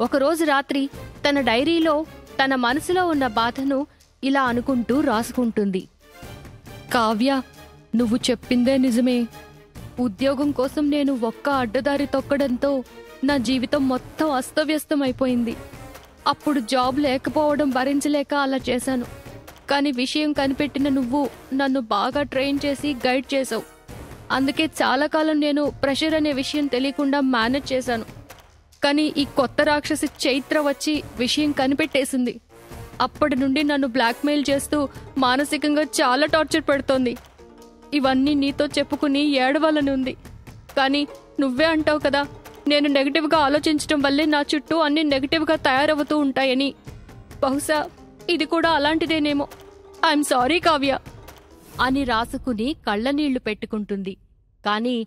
[SPEAKER 1] ఒకరోజు రాత్రి తన డైరీలో తన మనసులో ఉన్న బాధను ఇలా అనుకుంటూ రాసుకుంటుంది. కావ్య, నువ్వు చెప్పిందే నిజమే. ఉద్యోగం కోసం నేను ఒక్క అడ్డదారి తొక్కడంతో నా జీవితం మొత్తం అస్తవ్యస్తం అయిపోయింది. అప్పుడు జాబ్ లేకపోవడం భరించలేక అలా చేశాను. కానీ విషయం కనిపెట్టిన నువ్వు నన్ను బాగా ట్రైన్ చేసి గైడ్ చేసావు. అందుకే చాలా కాలం నేను ప్రెషర్ అనే విషయం తెలియకుండా మేనేజ్ చేశాను. కానీ ఈ కొత్త రాక్షసి చైత్ర వచ్చి విషయం కనిపెట్టేసింది. అప్పటి నుండి నన్ను బ్లాక్మెయిల్ చేస్తూ మానసికంగా చాలా టార్చర్ పెడుతోంది. ఇవన్నీ నీతో చెప్పుకుని ఏడవాలని ఉంది. కానీ నువ్వే అంటావు కదా, నేను నెగటివ్గా ఆలోచించడం వల్లే నా చుట్టూ అన్ని నెగటివ్గా తయారవుతూ ఉంటాయని. బహుశా ఇది కూడా అలాంటిదేనేమో. ఐఎమ్ సారీ కావ్య అని రాసుకుని కళ్ళనీళ్లు పెట్టుకుంటుంది. కానీ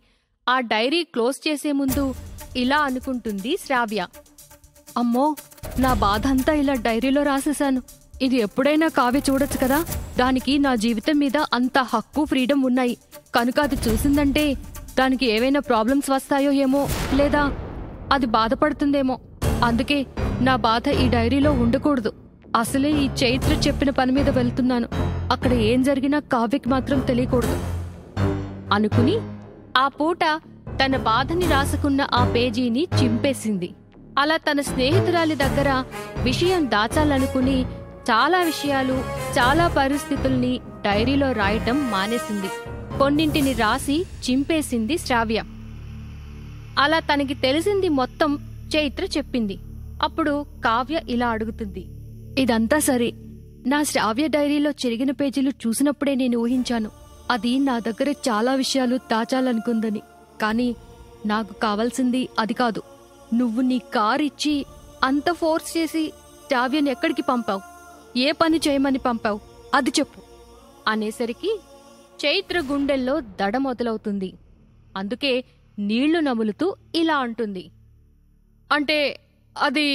[SPEAKER 1] ఆ డైరీ క్లోజ్ చేసే ముందు ఇలా అనుకుంటుంది శ్రావ్య. అమ్మో, నా బాధ అంతా ఇలా డైరీలో రాసేశాను. ఇది ఎప్పుడైనా కావ్య చూడొచ్చు కదా. దానికి నా జీవితం మీద అంత హక్కు, ఫ్రీడమ్ ఉన్నాయి కనుక అది చూసిందంటే దానికి ఏవైనా ప్రాబ్లమ్స్ వస్తాయో ఏమో, లేదా అది బాధపడుతుందేమో. అందుకే నా బాధ ఈ డైరీలో ఉండకూడదు. అసలే ఈ చైత్ర చెప్పిన పని మీద వెళ్తున్నాను. అక్కడ ఏం జరిగినా కావ్యకి మాత్రం తెలియకూడదు అనుకుని ఆ పూట తన బాధని రాసుకున్న ఆ పేజీని చింపేసింది. అలా తన స్నేహితురాలి దగ్గర విషయం దాచాలనుకుని చాలా విషయాలు, చాలా పరిస్థితుల్ని డైరీలో రాయటం మానేసింది. కొన్నింటిని రాసి చింపేసింది శ్రావ్య. అలా తనకి తెలిసింది మొత్తం చైత్ర చెప్పింది. అప్పుడు కావ్య ఇలా అడుగుతుంది. ఇదంతా సరే, నా శ్రావ్య డైరీలో చెరిగిన పేజీలు చూసినప్పుడే నేను ఊహించాను అది నా దగ్గర చాలా విషయాలు దాచాలనుకుందని. కానీ నాకు కావాల్సింది అది కాదు. నువ్వు నీ కార్ ఇచ్చి అంత ఫోర్స్ చేసి శ్రావ్యని ఎక్కడికి పంపావు? ఏ పని చేయమని పంపావు? అది చెప్పు అనేసరికి చైత్ర గుండెల్లో దడ మొదలవుతుంది. అందుకే నీళ్లు నములుతూ ఇలా అంటుంది.
[SPEAKER 3] అంటే అది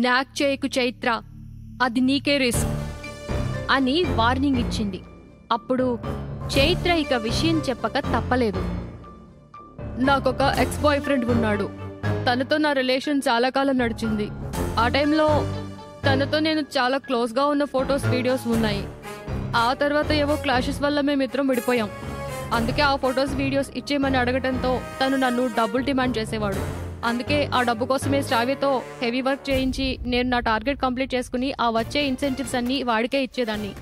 [SPEAKER 1] నాక్ చేయకు చైత్ర, అది నీకే రిస్క్ అని వార్నింగ్ ఇచ్చింది. అప్పుడు చైత్ర ఇక విషయం చెప్పక తప్పలేదు.
[SPEAKER 3] నాకొక ఎక్స్ బాయ్ ఫ్రెండ్ ఉన్నాడు. తనతో నా రిలేషన్ చాలా కాలం నడిచింది. ఆ టైంలో తనతో నేను చాలా క్లోజ్గా ఉన్న ఫొటోస్, వీడియోస్ ఉన్నాయి. ఆ తర్వాత ఏవో క్లాషెస్ వల్ల మేమిద్దరం విడిపోయాం. అందుకే ఆ ఫొటోస్, వీడియోస్ ఇచ్చేయమని అడగటంతో తను నన్ను డబ్బులు డిమాండ్ చేసేవాడు. అందుకే ఆ డబ్బు కోసమే శ్రావ్యతో హెవీ వర్క్ చేయించి నేను నా టార్గెట్ కంప్లీట్ చేసుకుని ఆ వచ్చే ఇన్సెంటివ్స్ అన్నీ వాడికే ఇచ్చేదాన్ని.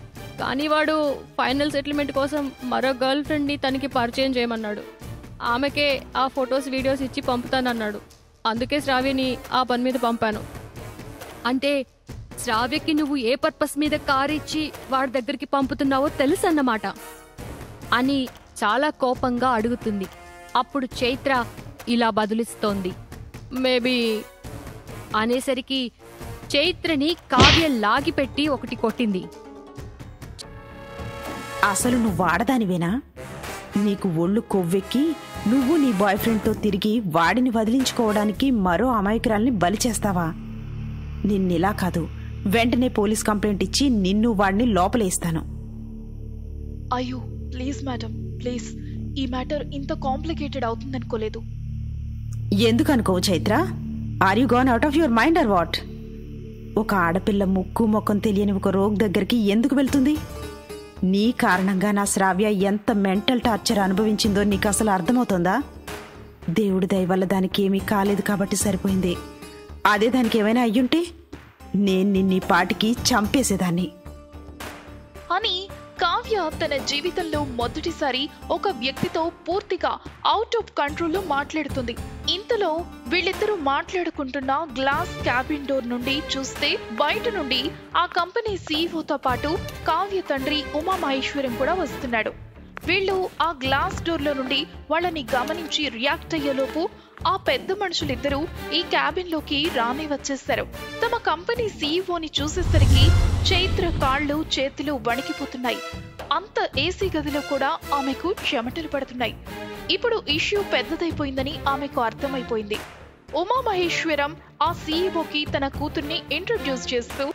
[SPEAKER 3] కానీ వాడు ఫైనల్ సెటిల్మెంట్ కోసం మరో గర్ల్ ఫ్రెండ్ని తనకి పరిచయం చేయమన్నాడు. ఆమెకే ఆ ఫొటోస్, వీడియోస్ ఇచ్చి పంపుతానన్నాడు. అందుకే శ్రావ్యని ఆ పని మీద పంపాను.
[SPEAKER 1] అంటే శ్రావ్యకి నువ్వు ఏ పర్పస్ మీద కారు ఇచ్చి వాడి దగ్గరికి పంపుతున్నావో తెలుసన్నమాట అని చాలా కోపంగా అడుగుతుంది. అప్పుడు చైత్ర ఇలా బదులిస్తోంది.
[SPEAKER 3] మేబీ
[SPEAKER 1] అనేసరికి చైత్రని కావ్య లాగిపెట్టి ఒకటి కొట్టింది.
[SPEAKER 4] అసలు నువ్వు ఆడదానివేనా? నీకు ఒళ్ళు కొవ్వెక్కి నువ్వు నీ బాయ్ ఫ్రెండ్తో తిరిగి వాడిని వదిలించుకోవడానికి మరో అమాయకురాల్ని బలి చేస్తావా? నిన్నిలా కాదు, వెంటనే పోలీస్ కంప్లైంట్ ఇచ్చి నిన్ను వాడిని లోపలేస్తాను.
[SPEAKER 5] అయ్యో ప్లీజ్ మేడం, ప్లీజ్. ఈ మ్యాటర్ ఇంత కాంప్లికేటెడ్ అవుతుందనుకోలేదు.
[SPEAKER 4] ఎందుకు అనుకోవు Chaitra? Are you gone out of your mind or what? ఒక ఆడపిల్ల ముక్కు మొక్కం తెలియని ఒక రోగ్ దగ్గరికి ఎందుకు వెళ్తుంది? నీ కారణంగా నా శ్రావ్య ఎంత మెంటల్ టార్చర్ అనుభవించిందో నీకు అసలు అర్థమవుతుందా? దేవుడి దయ వల్ల దానికి ఏమీ కాలేదు కాబట్టి సరిపోయింది. అదే దానికి ఏమైనా అయ్యుంటే నేను నిన్నీ పాటికి చంపేసేదాన్ని.
[SPEAKER 5] అని కావ్య తన జీవితంలో మొదటిసారి ఒక వ్యక్తితో పూర్తిగా అవుట్ ఆఫ్ కంట్రోల్లో మాట్లాడుతుంది. ఇంతలో వీళ్ళిద్దరూ మాట్లాడుకుంటున్న గ్లాస్ క్యాబిన్ డోర్ నుండి చూస్తే బయట నుండి ఆ కంపెనీ సీఈఓతో పాటు కావ్య తండ్రి ఉమామహేశ్వరం కూడా వస్తున్నాడు. వీళ్ళు ఆ గ్లాస్ డోర్లో నుండి వాళ్ళని గమనించి రియాక్ట్ అయ్యేలోపు ఆ పెద్ద మనుషులిద్దరూ ఈ క్యాబిన్ లోకి రానే వచ్చేశారు. తమ కంపెనీ సీఈఓని చూసేసరికి చైత్ర కాళ్ళు, చేతులు వణికిపోతున్నాయి. అంత ఏసీ గదిలో కూడా ఆమెకు చెమటలు పడుతున్నాయి. ఇప్పుడు ఇష్యూ పెద్దదైపోయిందని ఆమెకు అర్థమైపోయింది. ఉమామహేశ్వరం ఆ సీఈఓకి తన కూతుర్ని ఇంట్రడ్యూస్ చేస్తూ,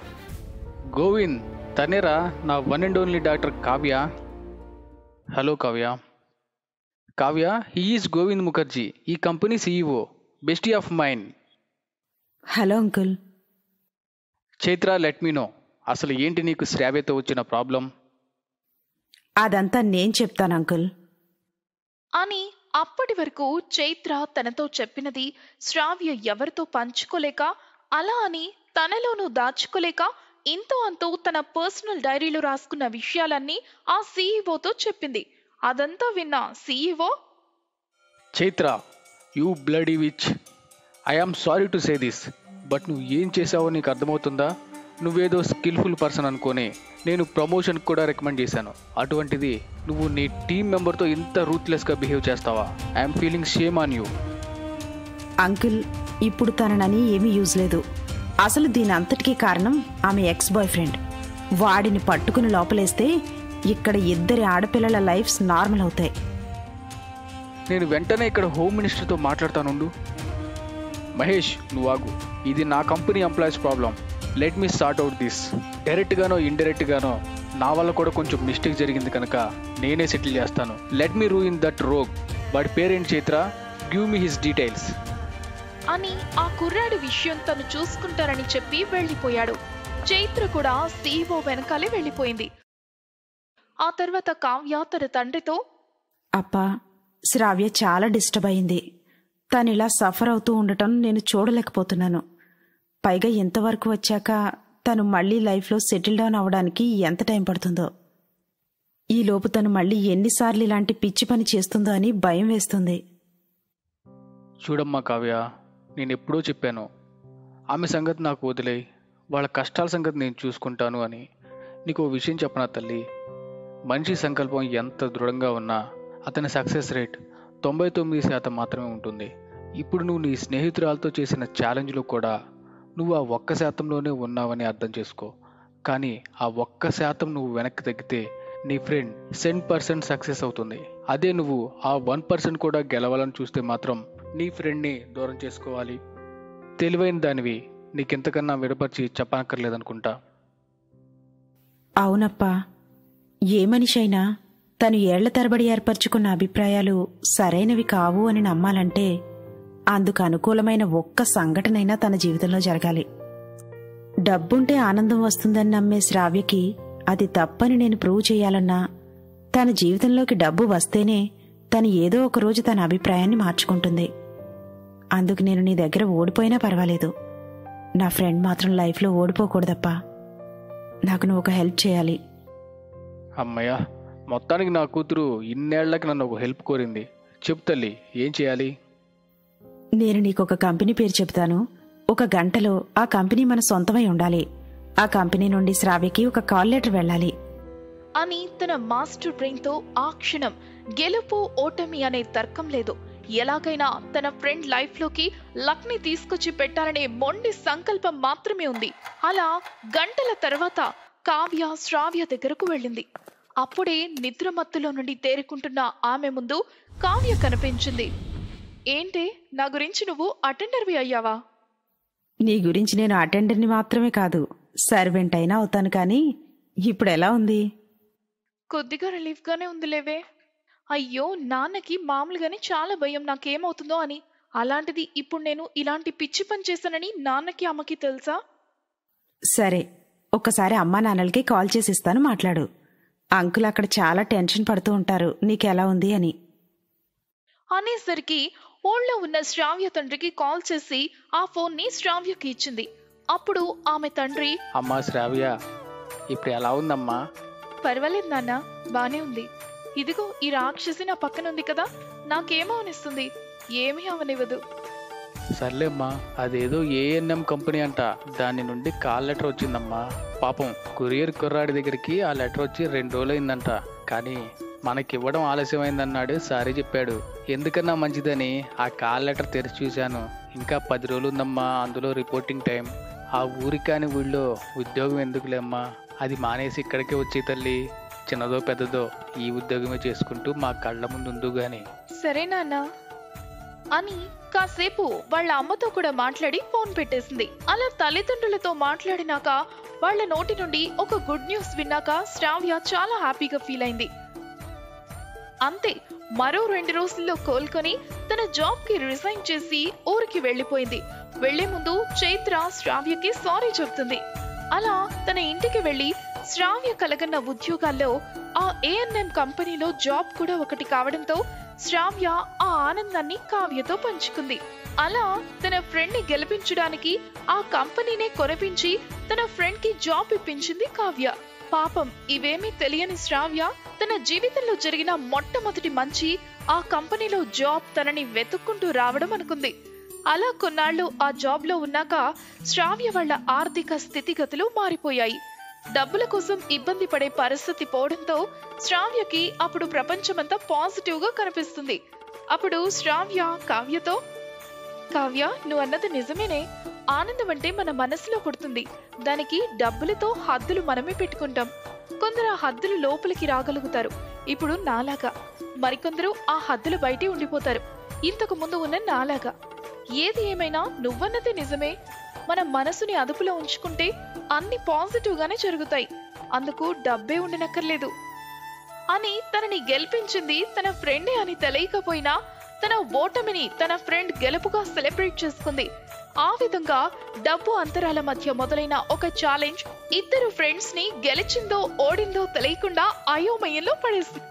[SPEAKER 6] గోవింద్, తనేరా నా one and only doctor Kavya. Hello Kavya. Kavya, he is Govind Mukherjee, ఈ company CEO, bestie of mine.
[SPEAKER 4] Hello uncle.
[SPEAKER 6] Chaitra, let me know, అసలు ఏంటి నీకు శ్రావ్యతో వచ్చిన ప్రాబ్లం?
[SPEAKER 4] అదంతా నేను చెప్తాను అంకుల్
[SPEAKER 5] అని అప్పటి వరకు చైత్ర తనతో చెప్పినది శ్రావ్య ఎవరితో పంచుకోలేక, అలా అని తనలోనూ దాచుకోలేక ఇంతో అంతో తన పర్సనల్ డైరీలో రాసుకున్న విషయాలన్నీ ఆ సీఈఓతో చెప్పింది. అదంతా విన్న CEO,
[SPEAKER 6] Chaitra, you bloody bitch, I am sorry to say this, but నువ్వు ఏం చేసావో నీకు అర్థమవుతుందా? నువ్వేదో స్కిల్ఫుల్ పర్సన్ అనుకోని నేను ప్రమోషన్ కూడా రికమెండ్ చేశాను. అటువంటిది నువ్వు నీ టీం మెంబర్తో ఇంత రూత్లెస్గా బిహేవ్ చేస్తావా? I'm feeling shame on you.
[SPEAKER 4] Uncle, ఇప్పుడు తనని ఏమీ యూజ్ లేదు. అసలు దీని అంతటికీ కారణం ఆమె ఎక్స్ బాయ్ ఫ్రెండ్. వాడిని పట్టుకుని లోపలేస్తే ఇక్కడ ఇద్దరి ఆడపిల్లల లైఫ్స్ నార్మల్ అవుతాయి.
[SPEAKER 6] నేను వెంటనే ఇక్కడ హోమ్ మినిస్టర్తో మాట్లాడతానుండు. మహేష్, నువ్వు ఆగు. ఇది నా company employees problem. Let me sort out this. డైరెక్ట్గానో ఇండైరెక్ట్గానో నా వల్ల కూడా కొంచెం మిస్టేక్ జరిగింది కనుక నేనే సెటిల్ చేస్తాను. Let me ruin that rogue. వాడి పేరేంటి Chaitra? Give me his details
[SPEAKER 5] అని ఆ కుర్రాడి విషయం తను చూసుకుంటారని చెప్పి వెళ్ళిపోయాడు. చైత్ర కూడా సీఈఓ వెనకాలే వెళ్ళిపోయింది. ఆ తర్వాత కావ్య తన తండ్రితో,
[SPEAKER 4] అప్పా, శ్రావ్య చాలా డిస్టర్బ్ అయింది. తనిలా సఫర్ అవుతూ ఉండటం నేను చూడలేకపోతున్నాను. పైగా ఎంతవరకు వచ్చాక తను మళ్ళీ లైఫ్లో సెటిల్ డౌన్ అవ్వడానికి ఎంత టైం పడుతుందో. ఈలోపు తను మళ్ళీ ఎన్నిసార్లు ఇలాంటి పిచ్చి పని చేస్తుందో అని భయం వేస్తుంది.
[SPEAKER 6] చూడమ్మా కావ్య, నేను ఎప్పుడూ చెప్పాను, ఆమె సంగతి నాకు వదిలేయి, వాళ్ళ కష్టాల సంగతి నేను చూసుకుంటాను అని. నీకు ఓ విషయం చెప్పనా తల్లి, మనిషి సంకల్పం ఎంత దృఢంగా ఉన్నా అతని సక్సెస్ రేట్ 99% మాత్రమే ఉంటుంది. ఇప్పుడు నువ్వు నీ స్నేహితురాలతో చేసిన ఛాలెంజ్లో కూడా నువ్వు ఆ 1%లోనే ఉన్నావని అర్థం చేసుకో. కానీ ఆ 1% నువ్వు వెనక్కి తగ్గితే నీ ఫ్రెండ్ 10% సక్సెస్ అవుతుంది. అదే నువ్వు ఆ 1% కూడా గెలవాలని చూస్తే మాత్రం నీ ఫ్రెండ్ని దూరం చేసుకోవాలి. తెలివైన దానివి, నీకెంతకన్నా విడపరిచి చెప్పనక్కర్లేదనుకుంటా.
[SPEAKER 4] అవునప్పా, ఏ మనిషి అయినా తను ఏళ్ల తరబడి ఏర్పరచుకున్న అభిప్రాయాలు సరైనవి కావు అని నమ్మాలంటే అందుకు అనుకూలమైన ఒక్క సంఘటనైనా తన జీవితంలో జరగాలి. డబ్బుంటే ఆనందం వస్తుందని నమ్మే శ్రావ్యకి అది తప్పని నేను ప్రూవ్ చేయాలన్నా తన జీవితంలోకి డబ్బు వస్తేనే తను ఏదో ఒకరోజు తన అభిప్రాయాన్ని మార్చుకుంటుంది. అందుకు నేను నీ దగ్గర ఓడిపోయినా పర్వాలేదు, నా ఫ్రెండ్ మాత్రం లైఫ్లో ఓడిపోకూడదప్పా. నాకు నువ్వు ఒక హెల్ప్ చేయాలి.
[SPEAKER 6] అమ్మయ్య, మొత్తానికి నా కూతురు ఇన్నేళ్లకి నన్ను ఒక హెల్ప్ కోరింది. చెప్పు తల్లి, ఏం చేయాలి?
[SPEAKER 4] నేను నీకొక కంపెనీ పేరు చెప్తాను. 1 గంటలో ఆ కంపెనీ మన సొంతమై ఉండాలి. ఆ కంపెనీ నుండి శ్రావ్యకి ఒక కాల్ లెటర్ వెళ్ళాలి
[SPEAKER 5] అని తన మాస్టర్ బ్రెయిన్ తో ఆ క్షణం గెలుపు ఓటమి అనే తర్కం లేదు, ఎలాగైనా తన ఫ్రెండ్ లైఫ్ లోకి లక్ ని తీసుకొచ్చి పెట్టాలనే మొండి సంకల్పం మాత్రమే ఉంది. అలా గంటల తర్వాత కావ్య శ్రావ్య దగ్గరకు వెళ్ళింది. అప్పుడే నిద్రమత్తులో నుండి తేరుకుంటున్న ఆమె ముందు కావ్య కనిపించింది. ఏంటే, నా గురించి నువ్వు అటెండర్వి అయ్యావా?
[SPEAKER 4] నీ గురించి నేను అటెండర్ని మాత్రమే కాదు, సర్వెంట్ అయినా అవుతాను. కానీ ఇప్పుడు ఎలా ఉంది?
[SPEAKER 5] కొద్దిగా రిలీఫ్ గానే ఉందిలేవే. అయ్యో, నాన్నకి మామూలుగానే చాలా భయం నాకేమవుతుందో అని. అలాంటిది ఇప్పుడు నేను ఇలాంటి పిచ్చి పని చేశానని నాన్నకి అమ్మకి తెలుసా?
[SPEAKER 4] సరే, ఒక్కసారి అమ్మా నాన్నలకి కాల్ చేసి ఇస్తాను, మాట్లాడు. అంకుల్ అక్కడ చాలా టెన్షన్ పడుతూ ఉంటారు నీకెలా ఉంది అని.
[SPEAKER 5] అనేసరికి ఊళ్ళో ఉన్న శ్రావ్య తండ్రికి కాల్ చేసి ఆ ఫోన్ని శ్రావ్యకి ఇచ్చింది. అప్పుడు ఆమె తండ్రి,
[SPEAKER 6] అమ్మా శ్రావ్య, ఇప్పుడు ఎలా ఉందమ్మా?
[SPEAKER 5] పర్వాలేదు నాన్న, బానే ఉంది. ఇదిగో ఈ రాక్షసి నా పక్కనుంది కదా, నాకేమో అనిస్తుంది. ఏమీ అవనివ్వదు.
[SPEAKER 6] సర్లేమ్మా, అదేదో ఏఎన్ఎం కంపెనీ అంట, దాని నుండి కాల్ లెటర్ వచ్చిందమ్మా. పాపం కొరియర్ కుర్రాడి దగ్గరికి ఆ లెటర్ వచ్చి 2 రోజులైందంట. కానీ మనకివ్వడం ఆలస్యమైందన్నాడు. సారీ చెప్పాడు. ఎందుకన్నా మంచిదని ఆ కాల్ లెటర్ తెరిచి చూశాను. ఇంకా 10 రోజులు ఉందమ్మా అందులో రిపోర్టింగ్ టైం. ఆ ఊరి కాని ఊళ్ళో ఉద్యోగం ఎందుకులేమ్మా, అది మానేసి ఇక్కడికే వచ్చి తల్లి. చిన్నదో పెద్దదో ఈ ఉద్యోగమే చేసుకుంటూ మా కళ్ళ ముందు ఉండు గాని.
[SPEAKER 5] సరే నాన్న అని కాసేపు వాళ్ళ అమ్మతో కూడా మాట్లాడి ఫోన్ పెట్టేసింది. అలా తల్లిదండ్రులతో మాట్లాడినాక వాళ్ళ నోటి నుండి ఒక గుడ్ న్యూస్ విన్నాక శ్రావ్య చాలా హ్యాపీగా ఫీల్ అయింది. అంతే, మరో 2 రోజుల్లో కోలుకొని తన జాబ్ కి రిజైన్ చేసి ఊరికి వెళ్లిపోయింది. వెళ్లే ముందు చైత్ర శ్రావ్యకి సారీ చెప్తుంది. అలా తన ఇంటికి వెళ్లి శ్రావ్య కలగన్న ఉద్యోగాల్లో ఆ ఏఎన్ఎం కంపెనీలో జాబ్ కూడా ఒకటి కావడంతో శ్రావ్య ఆ ఆనందాన్ని కావ్యతో పంచుకుంది. అలా తన ఫ్రెండ్ ని గెలిపించడానికి ఆ కంపెనీనే కొనిపించి తన ఫ్రెండ్ కి జాబ్ ఇప్పించింది కావ్య. పాపం ఇవేమీ తెలియని శ్రావ్య తన జీవితంలో జరిగిన మొట్టమొదటి మంచి ఆ కంపెనీలో జాబ్ తనని వెతుక్కుంటూ రావడం అనుకుంది. అలా కొన్నాళ్లు ఆ జాబ్ లో ఉన్నాక శ్రావ్య వాళ్ళ ఆర్థిక స్థితిగతులు మారిపోయాయి. డబ్బుల కోసం ఇబ్బంది పడే పరిస్థితి పోవడంతో శ్రావ్యకి అప్పుడు ప్రపంచమంతా పాజిటివ్ గా కనిపిస్తుంది. అప్పుడు శ్రావ్య కావ్యతో, కావ్య, నువ్వు అన్నది నిజమేనే. ఆనందం అంటే మన మనసులో పుడుతుంది. దానికి డబ్బులతో హద్దులు మనమే పెట్టుకుంటాం. కొందరు ఆ హద్దులు లోపలికి రాగలుగుతారు, ఇప్పుడు నాలాగా. మరికొందరు ఆ హద్దులు బయటే ఉండిపోతారు, ఇంతకు ముందు ఉన్న నాలాగా. ఏది ఏమైనా నువ్వన్నది నిజమే. మన మనసుని అదుపులో ఉంచుకుంటే అన్ని పాజిటివ్ గానే జరుగుతాయి. అందుకు డబ్బే ఉండనక్కర్లేదు అని తనని గెలిపించింది తన ఫ్రెండే అని తెలియకపోయినా తన ఓటమిని తన ఫ్రెండ్ గెలుపుగా సెలబ్రేట్ చేసుకుంది. ఆ విధంగా డబ్బు అంతరాల మధ్య మొదలైన ఒక ఛాలెంజ్ ఇద్దరు ఫ్రెండ్స్ ని గెలిచిందో ఓడిందో తెలియకుండా అయోమయంలో పడేసింది.